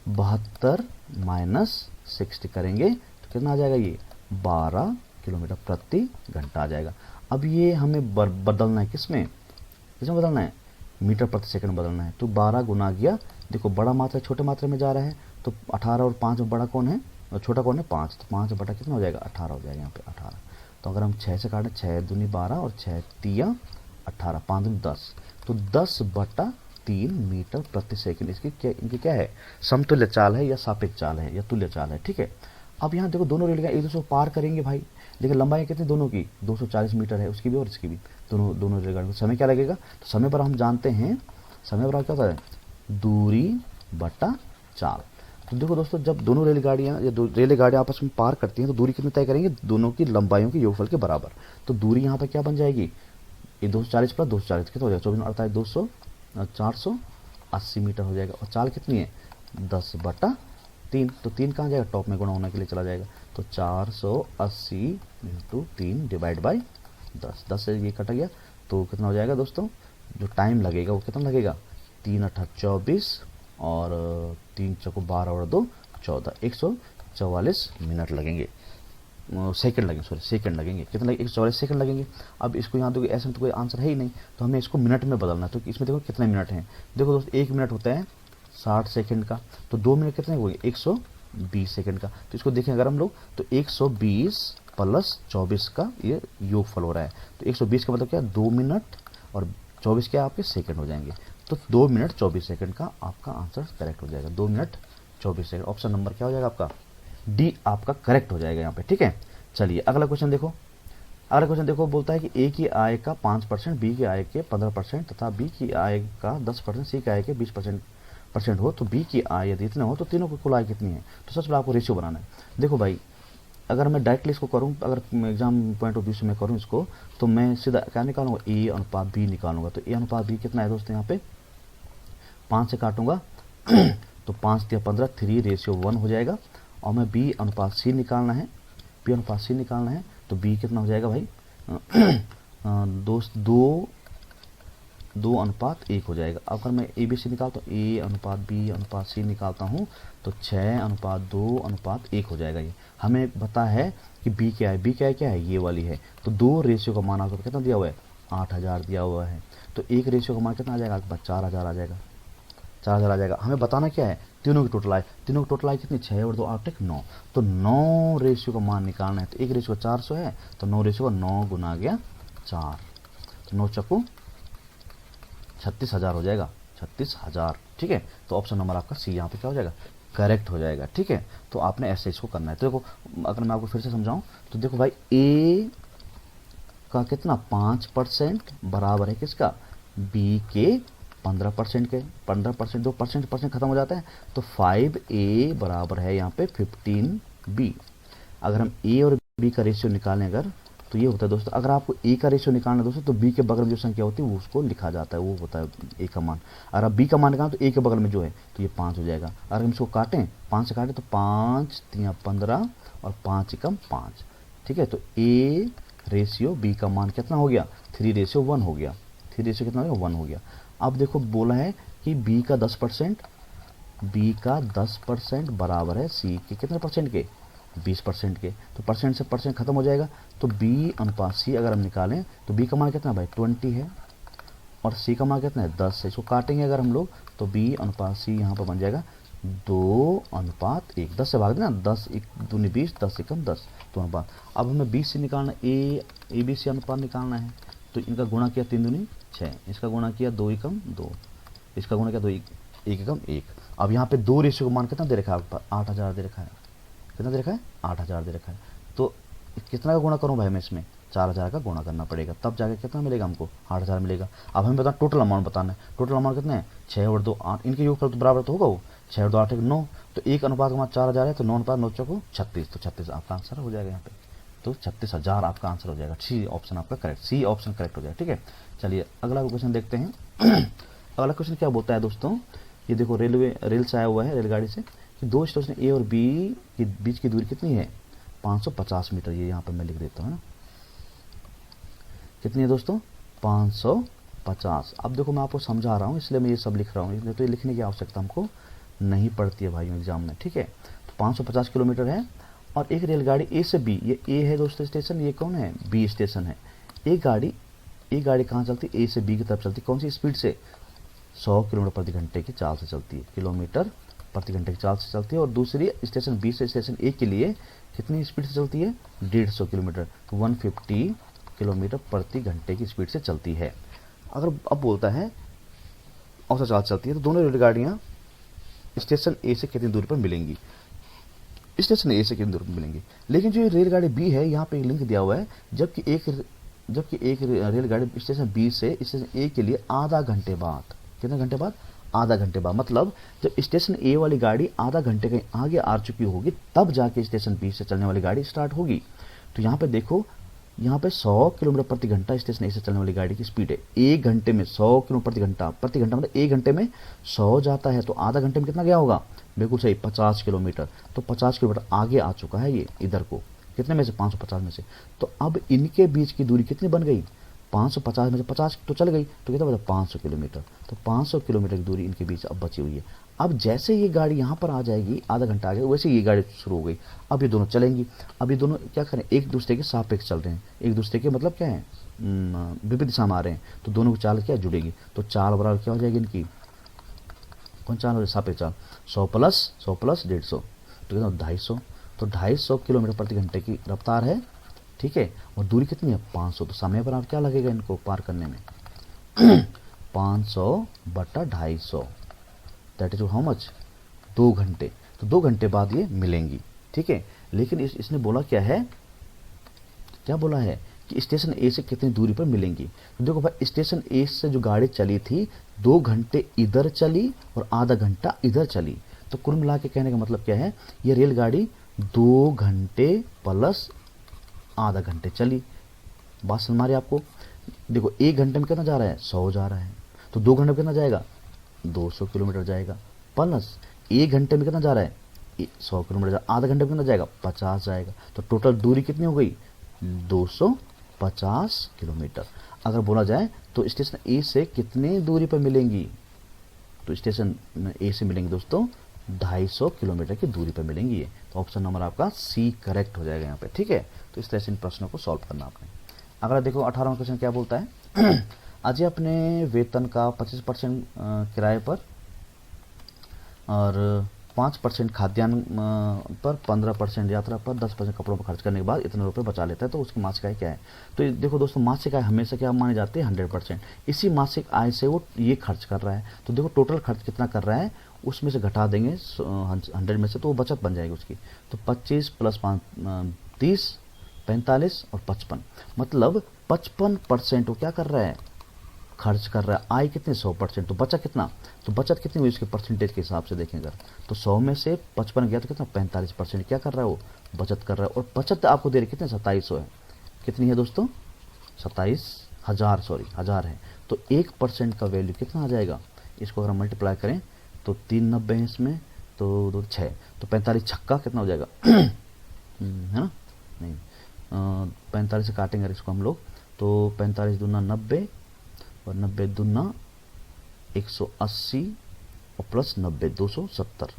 72 माइनस 60 करेंगे तो कितना आ जाएगा, ये 12 किलोमीटर प्रति घंटा आ जाएगा। अब ये हमें बदलना है, किसमें बदलना है, मीटर प्रति सेकंड बदलना है। तो 12 गुना गया, देखो बड़ा मात्रा छोटे मात्रा में जा रहा है, तो 18 और 5 में बड़ा कौन है और छोटा कौन है, 5, तो 5 बटा कितना हो जाएगा, 18 हो जाएगा यहाँ पे 18। तो अगर हम 6 से काटें, 6 दूनी 12 और 6 तिया 18, 5 दूनी 10, तो 10/3 मीटर प्रति सेकंड इनकी क्या है, समतुल्य चाल है या सापेक्ष चाल है या तुल्य चाल है। ठीक है, अब यहाँ देखो दोनों रेलगाड़ी एक दूसरे को पार करेंगे भाई, लेकिन लंबाई कितनी दोनों की, 240 मीटर है, उसकी भी और इसकी भी, दोनों रेलगाड़ी को समय क्या लगेगा। तो समय पर हम जानते हैं, समय पर क्या होता है, दूरी बटा चाल। तो देखो दोस्तों, जब दोनों रेलगाड़ियाँ या रेलगाड़ियाँ आपस में पार करती हैं तो दूरी कितनी तय करेंगे, दोनों की लंबाइयों के योगफल के बराबर। तो दूरी यहाँ पर क्या बन जाएगी, ये 240 प्लस 240 कितना हो जाएगा, 24 48 200 480 मीटर हो जाएगा। और चाल कितनी है, 10/3, तो 3 कहाँ जाएगा, टॉप में गुणा होने के लिए चला जाएगा। तो 480 × 3 डिवाइड बाई 10 से ये कट गया, तो कितना हो जाएगा दोस्तों, जो टाइम लगेगा वो कितना लगेगा, 3 8 24 और 3 चौको 12 और 2 14, 144 मिनट लगेंगे, सेकंड लगेंगे, सेकंड लगेंगे, कितना लगेगा, 144 सेकंड लगेंगे। अब इसको यहाँ देखो, ऐसे में तो कोई आंसर है ही नहीं, तो हमें इसको मिनट में बदलना है। तो इसमें देखो कितने मिनट हैं, देखो दोस्तों 1 मिनट होता है 60 सेकंड का, तो 2 मिनट कितने हुए, 120 सेकंड का। तो इसको देखें अगर हम लोग, तो 120 प्लस 24 का ये योगफल हो रहा है। तो 120 का मतलब क्या, 2 मिनट और 24 क्या आपके सेकंड हो जाएंगे। तो 2 मिनट 24 सेकंड का आपका आंसर करेक्ट हो जाएगा, 2 मिनट 24 सेकंड। ऑप्शन नंबर क्या हो जाएगा आपका, डी आपका करेक्ट हो जाएगा यहाँ पे। ठीक है, चलिए अगला क्वेश्चन देखो। अगला क्वेश्चन देखो, बोलता है कि ए की आय का 5%, बी की आय के 15% तथा बी की आय का 10%, सी की आय के 20% हो, तो बी की आय यदि इतने हो तो तीनों की कुल आय कितनी है। तो सबसे पहले आपको रेशियो बनाना है। देखो भाई, अगर मैं डायरेक्टली इसको करूँ, अगर एग्जाम पॉइंट ऑफ व्यू से मैं करूँ इसको, तो मैं सीधा क्या निकालूंगा, ए अनुपात बी निकालूंगा। तो ए अनुपात बी कितना है दोस्तों, यहाँ पे 5 से काटूंगा तो 5 × 15 3:1 हो जाएगा। और मैं बी अनुपात सी निकालना है, बी अनुपात सी निकालना है, तो बी कितना हो जाएगा भाई, 2:1 हो जाएगा। अगर मैं ए बी सी निकालता हूँ, ए अनुपात बी अनुपात सी निकालता हूँ, तो 6:2:1 हो जाएगा। ये हमें पता है कि बी क्या है, क्या है, ये वाली है। तो 2 रेशियो का मान आपको कितना दिया हुआ है, 8000 दिया हुआ है। तो एक रेशियो का मान कितना आ जाएगा आपके पास, 4000 आ जाएगा, 4000 आ जाएगा। हमें बताना क्या है, तीनों की टोटल आय, तीनों की टोटल आय कितनी, 6 और 2 8 9, तो 9 रेशियो का मान निकालना है। तो एक रेशियो 400 है, तो 9 रेशियो का 9 गुना गया 4, तो 9 चक्कू 36,000 हो जाएगा, 36,000। ठीक है, तो ऑप्शन नंबर आपका सी यहाँ पे क्या हो जाएगा, करेक्ट हो जाएगा। ठीक है, तो आपने ऐसे इसको करना है। तो देखो, अगर मैं आपको फिर से समझाऊं, तो देखो भाई, ए का कितना 5% बराबर है किसका, बी के 15% के 15% जो परसेंट खत्म हो जाता है, तो 5A बराबर है यहाँ पे 15B। अगर हम A और B का रेशियो निकालें अगर, तो ये होता है दोस्तों, अगर आपको A का रेशियो निकालना है दोस्तों, तो B के बगल में जो संख्या होती है वो उसको लिखा जाता है, वो होता है A का मान। अगर आप B का मान निकालें तो A के बगल में जो है तो ये 5 हो जाएगा। अगर हम इसको काटें, 5 से काटें तो 5 3 15 और 5 एकम 5, ठीक है। तो A रेशियो B का मान कितना हो गया, 3:1 हो गया। 3 रेशियो कितना हो गया, 1 हो गया। अब देखो बोला है कि B का 10% बराबर है C के कितने परसेंट के, 20% के। तो परसेंट से परसेंट खत्म हो जाएगा, तो B अनुपात C अगर हम निकालें तो B का मान कितना भाई 20 है और C का मान कितना है 10 है। इसको काटेंगे अगर हम लोग तो B अनुपात C यहाँ पर बन जाएगा 2:1। 10 से भाग देना, 10 1 दूनी 20, 10 एकम 10, तो अनुपात। अब हमें 20 से निकालना ABC अनुपात निकालना है, तो इनका गुणा किया 3 दूनी 6, इसका गुणा किया 2 एकम 2, इसका गुणा किया 2 1 एकम 1। अब यहाँ पे 2 रेशियो का मान कितना दे रखा है, 8000 दे रखा है। कितना दे रखा है, 8000 दे रखा है। तो कितना का गुणा करूँ भाई मैं इसमें, 4000 का गुणा करना पड़ेगा, तब जाके कितना मिलेगा हमको, 8000 मिलेगा। अब हमें बताना टोटल अमाउंट बताना है। टोटल अमाउंट कितना है, 6 और 2 8, इनके योगफल तो बराबर तो होगा वो, 6 और 2 8 9, तो 1 अनुपात का मान 4000 है, तो 9 अनुपात 9 चौको 36, तो 36 आपका आंसर हो जाएगा यहाँ पे। तो 36000 आपका आंसर हो जाएगा। सी ऑप्शन आपका करेक्ट, सी ऑप्शन करेक्ट हो जाएगा, ठीक है। चलिए अगला क्वेश्चन देखते हैं। अगला क्वेश्चन क्या बोलता है दोस्तों, ये देखो रेल से आया हुआ है, रेलगाड़ी से, कि 2 स्टेशन ए और बी के बीच की दूरी कितनी है, 550 मीटर। ये यहाँ पर मैं लिख देता हूँ ना, कितनी है दोस्तों, 550। अब देखो मैं आपको समझा रहा हूँ इसलिए मैं ये सब लिख रहा हूँ, तो ये लिखने की आवश्यकता हमको नहीं पड़ती है भाई एग्जाम में, ठीक है। तो 550 किलोमीटर है और एक रेलगाड़ी ए से बी, ये ए है दोस्तों स्टेशन, ये कौन है, बी स्टेशन है। एक गाड़ी कहाँ चलती है, ए से बी की तरफ चलती है, कौन सी स्पीड से, 100 किलोमीटर प्रति घंटे की चाल से चलती है, किलोमीटर प्रति घंटे की चाल से चलती है। और दूसरी स्टेशन बी से स्टेशन ए के लिए कितनी स्पीड से चलती है, 150 किलोमीटर, तो 150 किलोमीटर प्रति घंटे की स्पीड से चलती है। अगर अब बोलता है औसत चाल चलती है, तो दोनों रेलगाड़ियाँ स्टेशन ए से कितनी दूरी पर मिलेंगी, स्टेशन ए से कितनी दूरी पर मिलेंगी। लेकिन जो ये रेलगाड़ी बी है, यहाँ पे एक लिंक दिया हुआ है, जबकि एक रेलगाड़ी स्टेशन बी से स्टेशन ए के लिए आधा घंटे बाद, कितने घंटे बाद, आधा घंटे बाद। मतलब जब स्टेशन ए वाली गाड़ी आधा घंटे कहीं आगे आ चुकी होगी, तब जाके स्टेशन बी से चलने वाली गाड़ी स्टार्ट होगी। तो यहाँ पे देखो, यहाँ पे 100 किलोमीटर प्रति घंटा स्टेशन ए से चलने वाली गाड़ी की स्पीड है। 1 घंटे में 100 किलोमीटर प्रति घंटा मतलब 1 घंटे में 100 जाता है, तो आधा घंटे में कितना गया होगा, बिल्कुल सही 50 किलोमीटर। तो 50 किलोमीटर आगे आ चुका है ये इधर को, कितने में से, 550 में से। तो अब इनके बीच की दूरी कितनी बन गई, 550 में से 50 तो चल गई, तो कितना बचा, 500 किलोमीटर। तो 500 किलोमीटर की दूरी इनके बीच अब बची हुई है। अब जैसे ये गाड़ी यहाँ पर आ जाएगी, आधा घंटा आ जाएगा, वैसे ये गाड़ी शुरू हो गई। अब ये दोनों चलेंगी। अब ये दोनों क्या करें, एक दूसरे के सापेक्ष चल रहे हैं, एक दूसरे के मतलब क्या है, विपरीत दिशा में आ रहे हैं, तो दोनों की चाल क्या जुड़ेगी। तो चाल बराबर क्या हो जाएगी इनकी, कौन चाल हो रही, सापेक्ष चाल। 100 प्लस 150, तो कितना 250, तो 250 किलोमीटर प्रति घंटे की रफ्तार है, ठीक है। और दूरी कितनी है, 500। तो समय पर आप क्या लगेगा इनको पार करने में, 500/250, दैट इज हाउ मच, 2 घंटे। तो 2 घंटे बाद ये मिलेंगी, ठीक है। लेकिन इसने बोला क्या है, क्या बोला है कि स्टेशन ए से कितनी दूरी पर मिलेंगी। तो देखो भाई, स्टेशन ए से जो गाड़ी चली थी 2 घंटे इधर चली और आधा घंटा इधर चली। तो कुल मिला के कहने का मतलब क्या है, ये रेलगाड़ी 2 घंटे प्लस आधा घंटे चली। बात समझ मारी आपको। देखो 1 घंटे में कितना जा रहा है, 100 जा रहा है, तो 2 घंटे में कितना जाएगा, 200 किलोमीटर जाएगा, प्लस 1 घंटे में कितना जा रहा है, 100 किलोमीटर जाएगा, आधा घंटे में कितना जाएगा, 50 जाएगा। तो टोटल दूरी कितनी हो गई, 250 किलोमीटर। अगर बोला जाए तो स्टेशन ए से कितनी दूरी पर मिलेंगी, तो स्टेशन ए से मिलेंगे दोस्तों 250 किलोमीटर की दूरी पर मिलेंगी ये। तो ऑप्शन नंबर आपका सी करेक्ट हो जाएगा यहाँ पे, ठीक है। तो इस तरह से इन प्रश्नों को सॉल्व करना आपने। अगला देखो 18वां क्वेश्चन क्या बोलता है, अजय अपने वेतन का 25% किराए पर और 5% खाद्यान्न पर, 15% यात्रा पर, 10% कपड़ों पर खर्च करने के बाद इतने रुपए बचा लेता है, तो उसकी मासिक आय क्या है। तो देखो दोस्तों, मासिक आय हमेशा क्या मानी जाती है, 100%। इसी मासिक आय से वो ये खर्च कर रहा है। तो देखो टोटल खर्च कितना कर रहा है, उसमें से घटा देंगे 100 में से, तो वो बचत बन जाएगी उसकी। तो 25 + 5 30, 45 और 55, मतलब 55% वो क्या कर रहा है, खर्च कर रहा है, आय कितने 100%, तो बचा कितना, तो बचत कितनी हुई उसके परसेंटेज के हिसाब से देखें अगर, तो 100 में से 55 गया तो कितना 45% क्या कर रहा है वो, बचत कर रहा है। और बचत आपको दे रही कितने 2700 है, कितनी है दोस्तों 27,000, सॉरी 1000 है। तो 1% का वैल्यू कितना आ जाएगा, इसको अगर हम मल्टीप्लाई करें तो 390 है इसमें, तो 2 6, तो 45 छक्का कितना हो जाएगा है ना, नहीं 45 से काटेंगे इसको हम लोग, तो 45 दूना 90 और 90 दूना 180 और प्लस 90 270,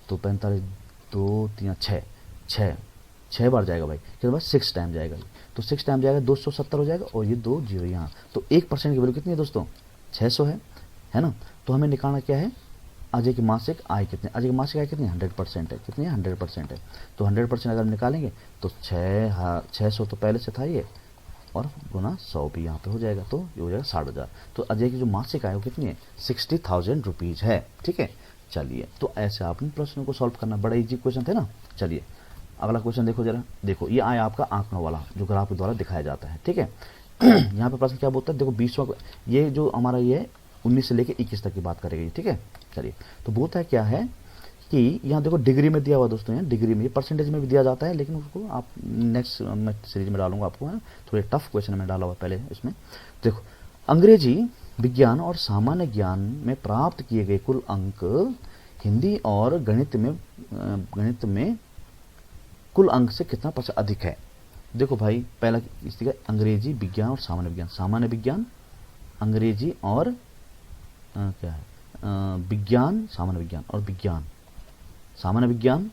तो 45 2 3 6 बार जाएगा भाई, कितने बार 6 टाइम जाएगा, तो 6 टाइम जाएगा 270 हो जाएगा, और ये 2 जीरो यहाँ, तो 1% की वैल्यू कितनी है दोस्तों 600 है ना। तो हमें निकालना क्या है, अजय की मासिक आय कितनी, अजय की मासिक आय कितनी 100% है, कितनी है 100% है, तो 100% अगर हम निकालेंगे तो 600 तो पहले से था ये, और गुना 100 भी यहाँ पे हो जाएगा, तो ये हो जाएगा 60,000। तो अजय की जो मासिक आय वो कितनी है 60,000 रुपीज़ है, ठीक है। चलिए, तो ऐसे आपने प्रश्न को सॉल्व करना, बड़ा इजी क्वेश्चन थे ना। चलिए अगला क्वेश्चन देखो जरा, देखो ये आया आपका आंकड़ों वाला जो ग्राफ के द्वारा दिखाया जाता है, ठीक है। यहाँ पे प्रश्न क्या बोलता है, देखो 20वां, ये जो हमारा ये 19 से लेके 21 तक की बात करेगी, ठीक है। चलिए, तो बोलता है क्या है कि यहाँ देखो डिग्री में दिया हुआ दोस्तों, यहाँ डिग्री में, ये परसेंटेज में भी दिया जाता है, लेकिन उसको आप नेक्स्ट मैं सीरीज में डालूंगा आपको, है थोड़े टफ क्वेश्चन में डाला हुआ पहले इसमें। देखो, अंग्रेजी, विज्ञान और सामान्य ज्ञान में प्राप्त किए गए कुल अंक हिंदी और गणित में कुल अंक से कितना % अधिक है। देखो भाई, पहला इसका अंग्रेजी, विज्ञान और सामान्य विज्ञान, सामान्य विज्ञान, अंग्रेजी और क्या है विज्ञान, सामान्य विज्ञान और विज्ञान, सामान्य विज्ञान,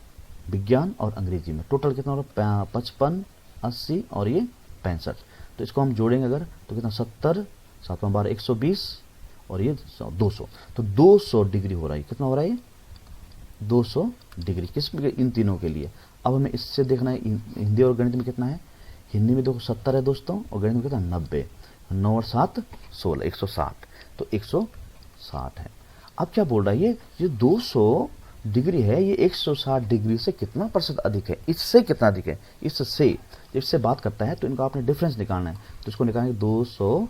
विज्ञान और अंग्रेजी में टोटल कितना हो रहा है 55, 80 और ये 65। तो इसको हम जोड़ेंगे अगर तो कितना 70, 7 12 120 और ये 200, तो 200 डिग्री हो रहा है, कितना हो रहा है ये 200 डिग्री, किस इन तीनों के लिए। अब हमें इससे देखना है हिंदी और गणित में कितना है, हिंदी में देखो 70 है दोस्तों, और गणित में कितना 90, 9 और 7 16, 160, तो 160 है। अब क्या बोल रहा है, ये 200 डिग्री है, ये 160 डिग्री से कितना % अधिक है, इससे कितना अधिक है, इससे बात करता है, तो इनका आपने डिफरेंस निकालना है। तो इसको निकालेंगे 200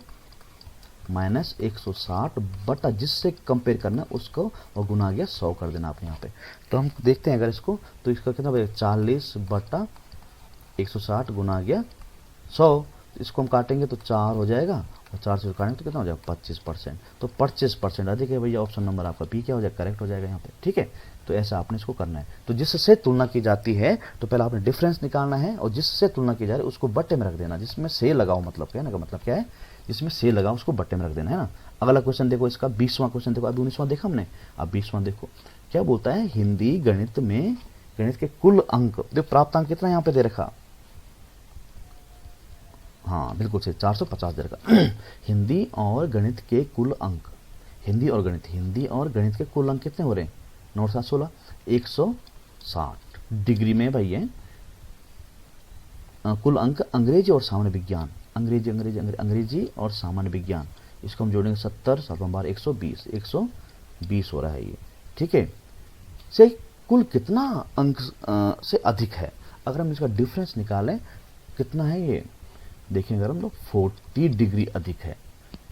माइनस 160 बटा जिससे कंपेयर करना है उसको, और गुना गया 100 कर देना आप यहाँ पे। तो हम देखते हैं अगर इसको, तो इसका कितना बनेगा 40 बटा 160 गुना गया 100, इसको हम काटेंगे तो 4 हो जाएगा, और 4 से काटेंगे तो कितना हो जाएगा 25%, तो 25% अधिक है भैया, ऑप्शन नंबर आपका बी क्या हो जाएगा, करेक्ट हो जाएगा यहाँ पे, ठीक है। तो ऐसा आपने इसको करना है। तो जिससे तुलना की जाती है तो पहले आपने डिफरेंस निकालना है, और जिससे तुलना की जा रही है उसको बट्टे में रख देना, जिसमें से लगाओ, मतलब कहने का मतलब क्या है, जिसमें से लगाओ उसको बट्टे में रख देना, है ना। अगला क्वेश्चन देखो, इसका 20वां क्वेश्चन देखो, अभी 19वां देखा हमने, अब 20वां देखो क्या बोलता है, हिंदी गणित में गणित के कुल अंक, देखो प्राप्तांक कितना यहाँ पे दे रखा, हाँ बिल्कुल सही 450 दे रखा। हिंदी और गणित के कुल अंक, हिंदी और गणित के कुल अंक कितने हो रहे हैं 9 7 16, 160 डिग्री में भाई है। कुल अंक अंग्रेजी और सामान्य विज्ञान, अंग्रेजी और सामान्य विज्ञान, इसको हम जोड़ेंगे 70 7 12 120 हो रहा है ये, ठीक है। से कुल कितना अंक से अधिक है, अगर हम इसका डिफरेंस निकालें कितना है ये, देखेंगे अगर हम लोग 40 डिग्री अधिक है,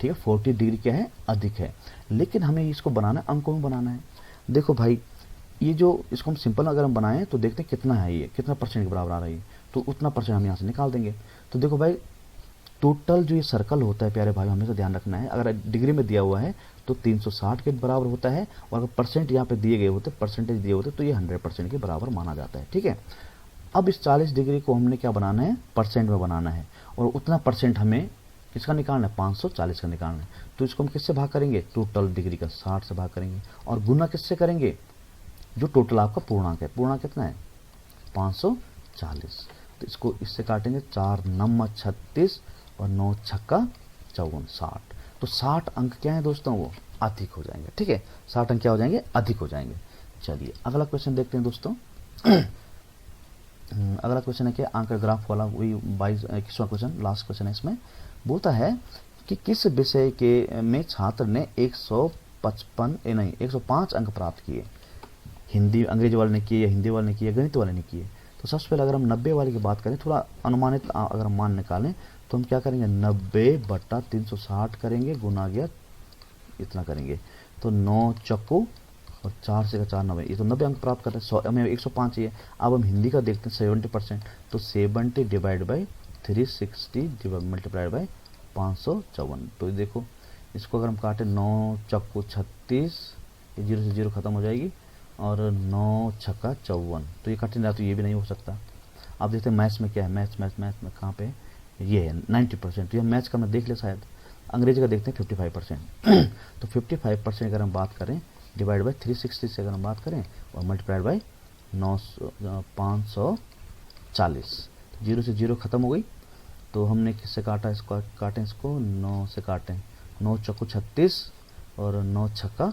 ठीक है 40 डिग्री क्या है अधिक है, लेकिन हमें इसको बनाना है, अंकों में बनाना है। देखो भाई, ये जो इसको हम सिंपल अगर हम बनाएं तो देखते हैं कितना है, ये कितना % के बराबर आ रहा है, तो उतना % हम यहाँ से निकाल देंगे। तो देखो भाई, टोटल जो ये सर्कल होता है प्यारे भाई, हमेशा ध्यान रखना है, अगर डिग्री में दिया हुआ है तो 360 के बराबर होता है, और अगर % यहाँ पे दिए गए होते, परसेंटेज दिए होते, तो ये 100% के बराबर माना जाता है, ठीक है। अब इस 40 डिग्री को हमने क्या बनाना है, % में बनाना है, और उतना % हमें किसका निकालना है 540 का निकालना है। तो इसको हम किससे भाग करेंगे, टोटल डिग्री का 60 से भाग करेंगे, और गुना किससे करेंगे, जो टोटल आपका पूर्णांक है, पूर्णांक कितना है 540, तो इसको इससे काटेंगे, 4 9 36 और 9 छक्का 54 60, तो 60 अंक क्या है दोस्तों, वो अधिक हो जाएंगे, ठीक है 60 अंक क्या हो जाएंगे, अधिक हो जाएंगे। चलिए अगला क्वेश्चन देखते हैं दोस्तों। अगला क्वेश्चन है कि आंक ग्राफ वाला, वही 21वां क्वेश्चन, लास्ट क्वेश्चन है। इसमें बोलता है कि किस विषय के में छात्र ने 105 अंक प्राप्त किए, हिंदी अंग्रेजी वाले ने किए या हिंदी वाले ने किए, गणित वाले ने किए। तो सबसे पहले अगर हम 90 वाले की बात करें, थोड़ा अनुमानित अगर हम मान निकालें तो हम क्या करेंगे 90/360 करेंगे, गुना गया इतना करेंगे, तो 9 चक्कू और 4 से 4 90, ये तो 90 अंक प्राप्त करते हैं। हमें 105 चाहिए। अब हम हिंदी का देखते हैं 70%, तो 70 डिवाइड बाई 360 मल्टीप्लाइड बाई 554। तो ये देखो इसको अगर हम काटें 9 चक्कू 36, ये 0 से 0 खत्म हो जाएगी, और 9 छक्का 54, तो ये कठिन रहा, तो ये भी नहीं हो सकता। अब देखते हैं मैथ्स में क्या है। मैथ्स में कहाँ पे है? ये है 90%। तो यह मैथ्स का मैं देख लिया शायद। अंग्रेजी का देखते हैं 55%। तो 55% अगर हम बात करें डिवाइड बाई 360 से अगर हम बात करें और मल्टीप्लाइड बाई 540, 0 से 0 खत्म हो गई। तो हमने किससे काटा इसको? काटें इसको 9 से काटें, 9 चक्कू 36 और 9 छक्का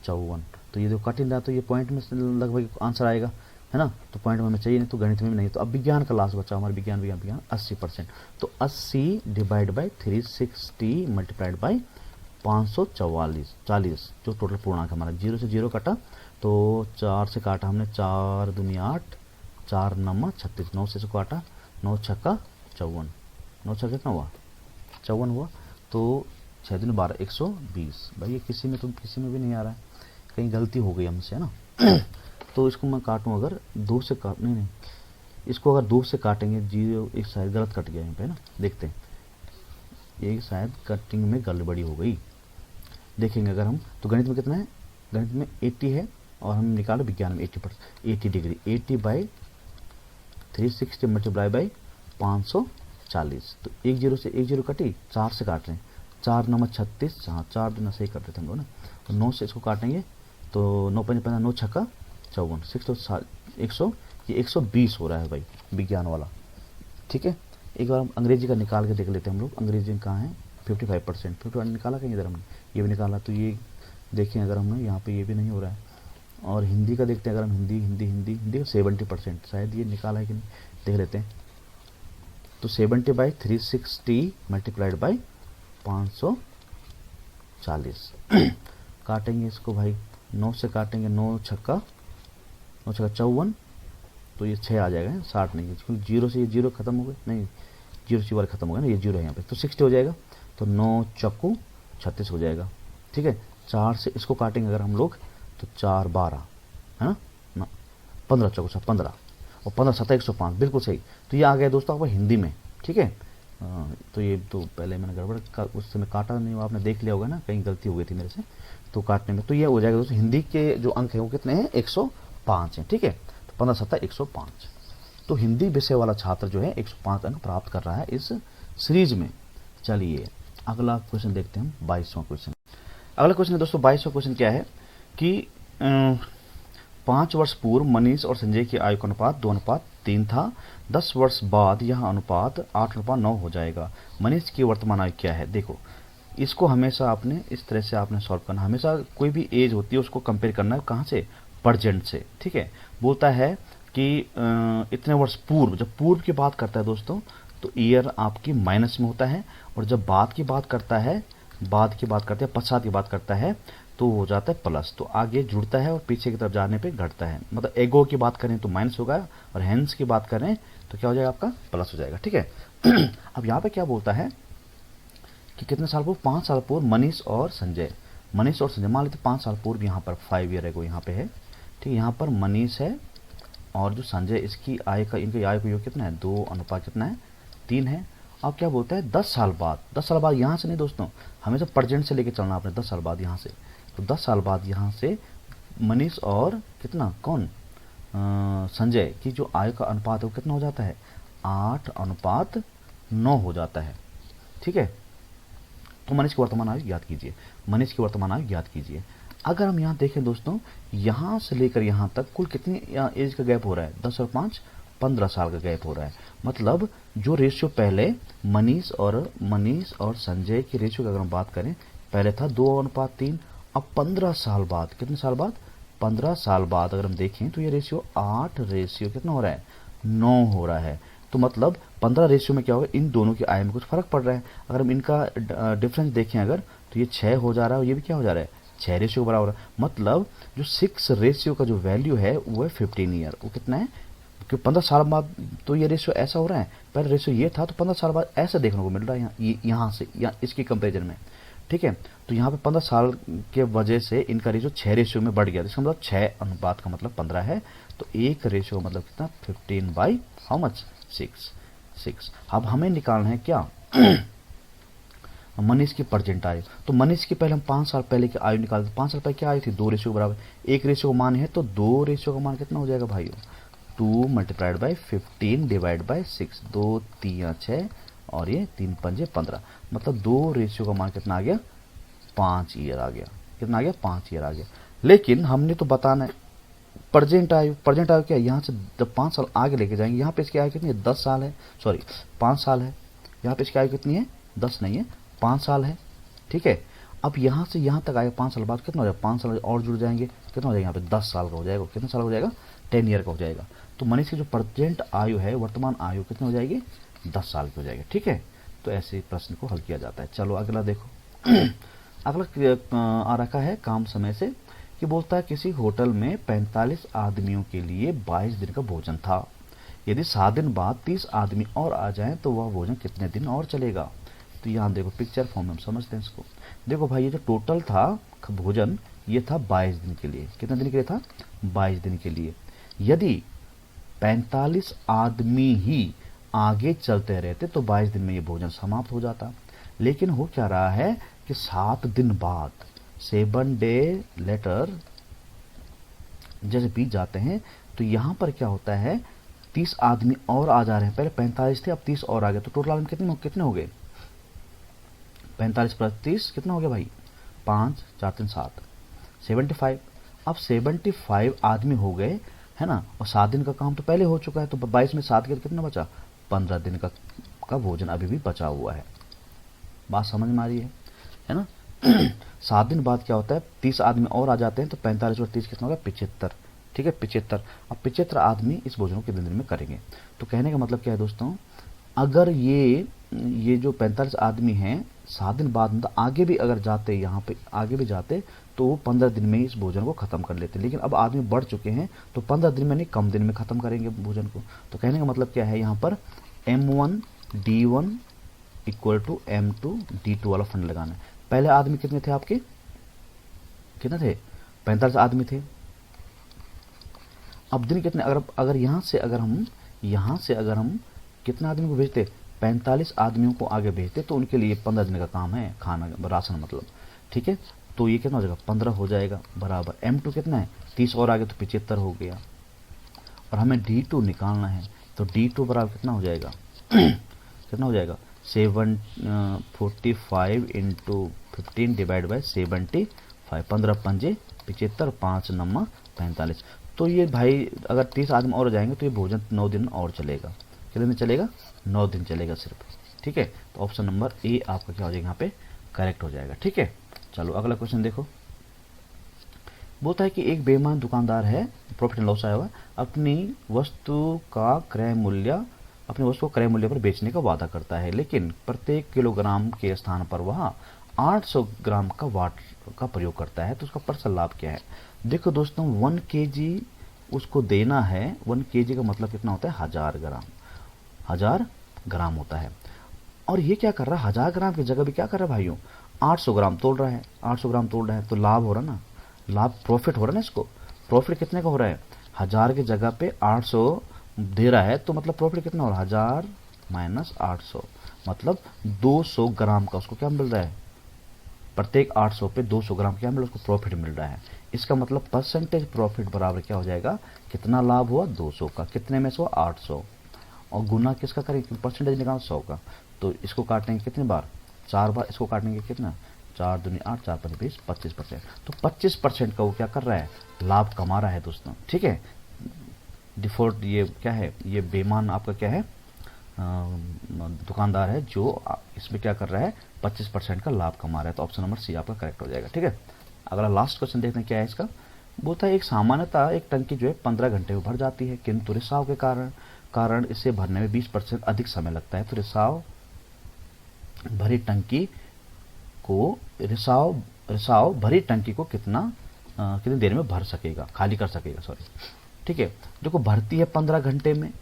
54। तो ये जो कठिन रहा, तो ये पॉइंट में लगभग आंसर आएगा, है ना। तो पॉइंट में हमें चाहिए नहीं, तो गणित में भी नहीं। तो अब विज्ञान का लास्ट बचा हमारा, विज्ञान 80%। तो 80 डिवाइड बाई 360 मल्टीप्लाइड बाई 544, जो टोटल पूर्णांक हमारा 0 से 0 कटा, तो 4 से काटा हमने, 4 दूनी 8, 4 9 36, 9 से इसको काटा, 9 छक्का 54, 9 छक्का कितना हुआ? 54 हुआ। तो 6 दूनी 12, 120। भाई ये किसी में भी नहीं आ रहा है, कहीं गलती हो गई हमसे, है ना। तो इसको मैं काटूँ अगर 2 से काट, नहीं, इसको अगर 2 से काटेंगे 0, एक शायद गलत कट गया यहाँ पे, है ना। देखते हैं, ये शायद कटिंग में गड़बड़ी हो गई। देखेंगे अगर हम, तो गणित में कितना है? गणित में 80 है, और हम निकालो विज्ञान में 80 डिग्री, 80 बाई 360 मल्टीप्लाई बाई 540। तो 1 0 से 1 0 कटी, 4 से काट रहे हैं, 4 9 36, हाँ 4 दिन सही कर देते हम लोग ना। तो 9 से इसको काटेंगे, तो 9 5 9 छक्का 54, 6 तो 100, ये 120 हो रहा है भाई विज्ञान वाला। ठीक है, एक बार हम अंग्रेजी का निकाल के देख लेते हैं हम लोग। अंग्रेजी में कहाँ है? 55%, 51 निकाला कहीं इधर हमने, ये भी निकाला। तो ये देखें अगर हमने यहाँ पे, ये भी नहीं हो रहा है। और हिंदी का देखते हैं अगर हम, हिंदी का 70%, शायद ये निकाला है कि नहीं, देख लेते हैं। तो 70 बाई 360 मल्टीप्लाइड बाई 540। काटेंगे इसको भाई, 9 से काटेंगे, 9 छक्का 54, तो ये 6 आ जाएगा, 60 नहीं है, क्योंकि 0 से ये 0 खत्म हो गए, नहीं 0 से वाले खत्म हो गया ना, ये 0 है यहाँ पे, तो 60 हो जाएगा। तो 9 चक्कू 36 हो जाएगा। ठीक है, 4 से इसको काटेंगे अगर हम लोग, तो 4 12, है ना, 15 चक्कू 15, और 15 7 105, बिल्कुल सही। तो ये आ गया दोस्तों आपको हिंदी में। ठीक है, तो ये तो पहले मैंने गड़बड़ उस समय काटा नहीं, आपने देख लिया होगा ना, कहीं गलती हो गई थी मेरे से तो काटने में। तो ये हो जाएगा दोस्तों, हिंदी के जो अंक है वो कितने हैं? 105 हैं। ठीक है, तो 15 7 105। तो हिंदी विषय वाला छात्र जो है 105 अंक प्राप्त कर रहा है इस सीरीज में। चलिए अगला क्वेश्चन देखते हैं हम, 22वां क्वेश्चन। अगला क्वेश्चन है दोस्तों 22वां क्वेश्चन क्या है कि 5 वर्ष पूर्व मनीष और संजय की आयु का अनुपात 2:3 था। 10 वर्ष बाद यह अनुपात 8:9 हो जाएगा। मनीष की वर्तमान आयु क्या है? देखो, इसको हमेशा आपने इस तरह से आपने सॉल्व करना। हमेशा कोई भी एज होती है उसको कंपेयर करना है कहाँ से? प्रेजेंट से। ठीक है, बोलता है कि इतने वर्ष पूर्व, जब पूर्व की बात करता है दोस्तों तो ईयर आपकी माइनस में होता है, और जब बाद की बात करता है, पश्चात की बात करता है तो हो जाता है प्लस। तो आगे जुड़ता है और पीछे की तरफ जाने पे घटता है। मतलब एगो की बात करें तो माइनस होगा, और हेंस की बात करें तो क्या हो जाएगा? आपका प्लस हो जाएगा। ठीक है, अब यहाँ पे क्या बोलता है कि कितने साल पूर्व? 5 साल पूर्व मनीष और संजय मान लेते 5 साल पूर्व, यहाँ पर 5 ईयर एगो यहाँ पे है। ठीक है, यहाँ पर मनीष है और जो संजय, इसकी आय का, इनकी आय का योग कितना है? 2 अनुपात कितना है? 3 है। अब क्या बोलता है? 10 साल बाद यहाँ से नहीं दोस्तों, हमेशा प्रेजेंट से लेके चलना आपने। 10 साल बाद यहाँ से, तो 10 साल बाद यहाँ से मनीष और कितना, कौन, संजय की जो आय का अनुपात है वो कितना हो जाता है? 8:9 हो जाता है। ठीक है, तो मनीष की वर्तमान आयु ज्ञात कीजिए। अगर हम यहाँ देखें दोस्तों, यहाँ से लेकर यहाँ तक कुल कितनी एज का गैप हो रहा है? 10 और 5 15 साल का गैप हो रहा है। मतलब जो रेशियो पहले मनीष और संजय की रेशियो की अगर हम बात करें, पहले था 2:3, अब 15 साल बाद, कितने साल बाद? 15 साल बाद अगर हम देखें तो ये रेशियो 8 रेशियो कितना हो रहा है? 9 हो रहा है। तो मतलब 15 रेशियो में क्या होगा? इन दोनों की आय में कुछ फर्क पड़ रहा है। अगर हम इनका डिफरेंस देखें अगर, तो ये 6 हो जा रहा है और ये भी क्या हो जा रहा है? 6 रेशियो बराबर है। मतलब जो 6 रेशियो का जो वैल्यू है वो है 15 ईयर। वो कितना है? क्योंकि 15 साल बाद तो ये रेशियो ऐसा हो रहा है, पहले रेशियो ये था तो 15 साल बाद ऐसा देखने को मिल रहा है यहाँ से इसके कंपेरिजन में। ठीक है, तो यहाँ पे 15 साल के वजह से इनका रेशियो 6 रेशियो में बढ़ गया। इसका मतलब 6 अनुपात का मतलब 15 है, तो एक रेशियो मतलब कितना 15 बाई हाउ मच 6। अब हमें निकालना है क्या मनीष की प्रेजेंट आयु। तो मनीष की पहले हम 5 साल पहले की आयु निकालते, 5 साल पहले क्या आयु थी 2 रेशियो के बराबर, एक रेशियो का मान है तो 2 रेशियो का मान कितना हो जाएगा भाइयों 2 मल्टीप्लाइड बाई 15 डिवाइड बाई 6, 2 3 6 और ये 3 5 15, मतलब 2 रेशियो का मान कितना आ गया 5 ईयर आ गया। कितना आ गया 5 ईयर आ गया। लेकिन हमने तो बताना है प्रेजेंट आयु क्या है, यहाँ से जब 5 साल आगे लेके जाएंगे, यहाँ पे इसकी आयु कितनी है 10 साल है, सॉरी 5 साल है, यहाँ पे इसकी आयु कितनी है 10 नहीं है 5 साल है। ठीक है, अब यहाँ से यहाँ तक आएगा 5 साल बाद कितना हो जाएगा 5 साल और जुड़ जाएंगे, कितना हो जाएगा यहाँ पे 10 साल का हो जाएगा। कितना साल हो जाएगा 10 ईयर का हो जाएगा। तो मनीष की जो प्रेजेंट आयु है वर्तमान आयु कितनी हो जाएगी 10 साल की हो जाएगी। ठीक है, तो ऐसे प्रश्न को हल किया जाता है। चलो अगला देखो अगला आ रखा है काम समय से कि बोलता है किसी होटल में 45 आदमियों के लिए 22 दिन का भोजन था, यदि 7 दिन बाद 30 आदमी और आ जाएं तो वह भोजन कितने दिन और चलेगा। तो यहाँ देखो पिक्चर फॉर्म में हम समझते हैं इसको। देखो भाई ये जो टोटल था भोजन ये था 22 दिन के लिए। कितने दिन के लिए था 22 दिन के लिए। यदि 45 आदमी ही आगे चलते रहते तो 22 दिन में ये भोजन समाप्त हो जाता। लेकिन हो क्या रहा है कि 7 दिन बाद 7 डे लेटर जैसे बीत जाते हैं तो यहाँ पर क्या होता है 30 आदमी और आ जा रहे हैं। पहले 45 थे अब 30 और आ गए, तो टोटल आदमी कितने हो गए 45 प्लस 30 कितना हो गया भाई 5 4 3 7 75। अब 75 आदमी हो गए है ना, और 7 दिन का काम तो पहले हो चुका है, तो 22 में 7 के कितना बचा 15 दिन का भोजन अभी भी बचा हुआ है। बात समझ में आ रही है ना 7 दिन बाद क्या होता है 30 आदमी और आ जाते हैं, तो 45 और 30 कितना होगा 75। ठीक है 75। अब 75 आदमी इस भोजन को कितने दिन में करेंगे। तो कहने का मतलब क्या है दोस्तों, अगर ये जो 45 आदमी हैं 7 दिन बाद मतलब आगे भी अगर जाते, यहाँ पे आगे भी जाते तो वो 15 दिन में इस भोजन को ख़त्म कर लेते। लेकिन अब आदमी बढ़ चुके हैं तो 15 दिन में नहीं कम दिन में ख़त्म करेंगे भोजन को। तो कहने का मतलब क्या है यहाँ पर M1 D1 equal to M2 D2 वाला फंड लगाना है। पहले आदमी कितने थे आपके, कितने थे 45 आदमी थे। अब दिन कितने, अगर यहाँ से अगर हम कितने आदमी को भेजते 45 आदमियों को आगे भेजते तो उनके लिए 15 दिन का काम है खाना राशन मतलब। ठीक है, तो ये कितना हो जाएगा 15 हो जाएगा बराबर M2 कितना है 30 और आगे तो 75 हो गया। और हमें D2 निकालना है, तो D2 बराबर कितना हो जाएगा कितना हो जाएगा 45 इंटू 15 डिवाइड बाई 75, 15 पंजे 75, 5 नम्मा 45। तो ये भाई अगर 30 आदमी और जाएंगे तो ये भोजन 9 दिन और चलेगा। कितने दिन चलेगा 9 दिन चलेगा सिर्फ। ठीक है, तो ऑप्शन नंबर ए आपका क्या हो जाएगा यहाँ पे करेक्ट हो जाएगा। ठीक है, चलो अगला क्वेश्चन देखो। बोलता है कि एक बेईमान दुकानदार है, प्रॉफिट एंड लॉस आया हुआ, अपनी वस्तु को क्रय मूल्य पर बेचने का वादा करता है, लेकिन प्रत्येक किलोग्राम के स्थान पर वह 800 ग्राम का वाट का प्रयोग करता है, तो उसका पर्सनल लाभ क्या है। देखो दोस्तों 1 kg उसको देना है, 1 kg का मतलब कितना होता है 1000 ग्राम होता है। और ये क्या कर रहा है 1000 ग्राम की जगह भी क्या कर रहा है भाइयों 800 ग्राम तोल रहा है। 800 ग्राम तोल रहा है तो लाभ हो रहा ना, लाभ प्रॉफिट हो रहा है ना। इसको प्रॉफिट कितने का हो रहा है 1000 की जगह पे 800 दे रहा है, तो मतलब प्रॉफिट कितना हो रहा है 1000 माइनस 800 मतलब 200 ग्राम का उसको क्या मिल रहा है, प्रत्येक 800 पे 200 ग्राम क्या मिल रहा है उसको प्रॉफिट मिल रहा है। इसका मतलब परसेंटेज प्रॉफिट बराबर क्या हो जाएगा, कितना लाभ हुआ 200 का, कितने में से हुआ 800, और गुना किसका करेंगे परसेंटेज निकाल 100 का। तो इसको काटेंगे कितने बार 4 बार, इसको काटेंगे कितना 4 दूनी 8 4 5 20 25%। तो 25% का वो क्या कर रहा है लाभ कमा रहा है दोस्तों। ठीक है, डिफॉल्ट ये क्या है, ये बेईमान आपका क्या है दुकानदार है जो इसमें क्या कर रहा है 25% का लाभ कमा रहा है। तो ऑप्शन नंबर सी आपका करेक्ट हो जाएगा। ठीक है, अगला लास्ट क्वेश्चन देखते हैं क्या है इसका। बोलता है एक सामान्यतः एक टंकी जो है 15 घंटे में भर जाती है, किंतु रिसाव के कारण इसे भरने में 20% अधिक समय लगता है। तो रिसाव भरी टंकी को कितनी देर में भर सकेगा, खाली कर सकेगा सॉरी। ठीक है। देखो भरती है 15 घंटे में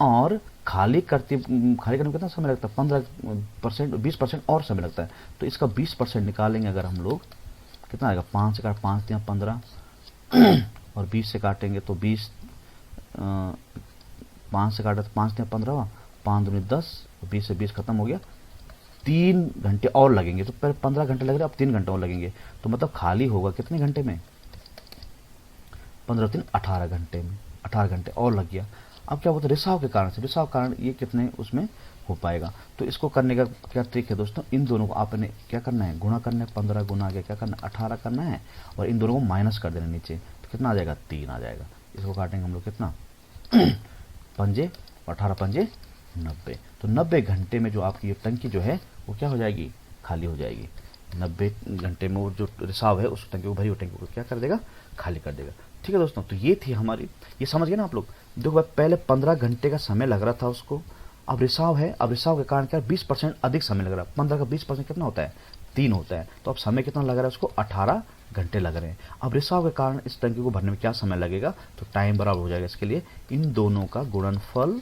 और खाली करने में कितना समय लगता है, 15%, 20% और समय लगता है। तो इसका 20% निकालेंगे अगर हम लोग, कितना आएगा, 5 से काट 5 दिया 15 और 20 से काटेंगे तो 20, 5 से काटा तो 5 दिया 15, 5 दूनी 10, 20 से 20 खत्म हो गया। 3 घंटे और लगेंगे, तो पहले 15 घंटे लग रहे, अब 3 घंटे और लगेंगे। तो मतलब खाली होगा कितने घंटे में, 15 3 18 घंटे में, 18 घंटे और लग गया। अब क्या होता है, रिसाव के कारण से, रिसाव कारण ये कितने उसमें हो पाएगा। तो इसको करने का क्या ट्रिक है दोस्तों, इन दोनों को आपने क्या करना है, गुणा करना है, 15 गुना आगे क्या करना है, 18 करना है, और इन दोनों को माइनस कर देना नीचे, तो कितना आ जाएगा, 3 आ जाएगा। इसको काटेंगे हम लोग कितना, पंजे, 18 पंजे 90। तो 90 घंटे में जो आपकी ये टंकी जो है वो क्या हो जाएगी, खाली हो जाएगी। 90 घंटे में वो जो रिसाव है उस टंकी को, भरी हुई टंकी को क्या कर देगा, खाली कर देगा। ठीक है दोस्तों, तो ये थी हमारी, ये समझ गए ना आप लोग। देखो भाई पहले 15 घंटे का समय लग रहा था उसको, अब रिसाव है, अब रिसाव के कारण क्या 20% अधिक समय लग रहा है। 15 का 20% कितना होता है, 3 होता है। तो अब समय कितना लग रहा है उसको, 18 घंटे लग रहे हैं। अब रिसाव के कारण इस टंकी को भरने में क्या समय लगेगा, तो टाइम बराबर हो जाएगा इसके लिए इन दोनों का गुणनफल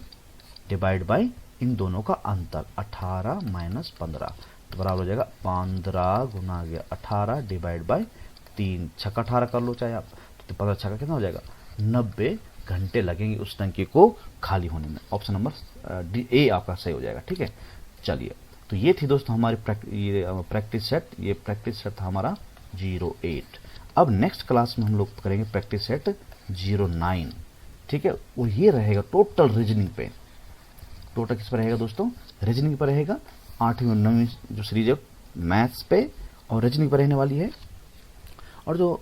डिवाइड बाई इन दोनों का अंतर, 18 माइनस 15, तो बराबर हो जाएगा 15 गुना गया 18 डिवाइड बाई 3, छक्का 18 कर लो चाहे आप, तो 15 छक्का कितना हो जाएगा, 90 घंटे लगेंगे उस टंकी को खाली होने में। ऑप्शन नंबर डी ए आपका सही हो जाएगा। ठीक है, चलिए, तो ये थी दोस्तों हमारी प्रैक्टिस सेट, ये प्रैक्टिस सेट था हमारा 08। अब नेक्स्ट क्लास में हम लोग करेंगे प्रैक्टिस सेट 09। ठीक है, और ये रहेगा टोटल रीजनिंग पे, टोटल किस पर रहेगा दोस्तों, रीजनिंग पर रहेगा। 8वीं और 9वीं जो सीरीज है मैथ्स पे और रीजनिंग पर रहने वाली है। और जो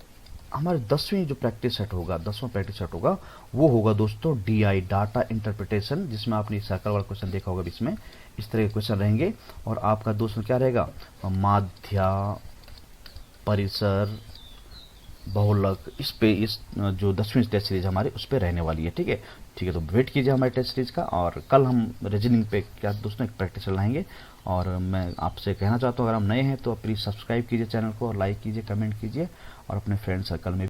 हमारे 10वीं जो प्रैक्टिस सेट होगा, 10वां प्रैक्टिस सेट होगा, वो होगा दोस्तों DI डाटा इंटरप्रिटेशन, जिसमें आपने सर्कल वाला क्वेश्चन देखा होगा, इसमें इस तरह के क्वेश्चन रहेंगे। और आपका दोस्तों क्या रहेगा, माध्या, परिसर, बहुलक, इस पे इस जो 10वीं टेस्ट सीरीज हमारे उस पे रहने वाली है। ठीक है, ठीक है, तो वेट कीजिए हमारे टेस्ट सीरीज का। और कल हम रीजनिंग पे क्या दोस्तों एक प्रैक्टिस चलाएंगे। और मैं आपसे कहना चाहता हूँ, अगर आप नए हैं तो प्लीज़ सब्सक्राइब कीजिए चैनल को, और लाइक कीजिए, कमेंट कीजिए, और अपने फ्रेंड सर्कल में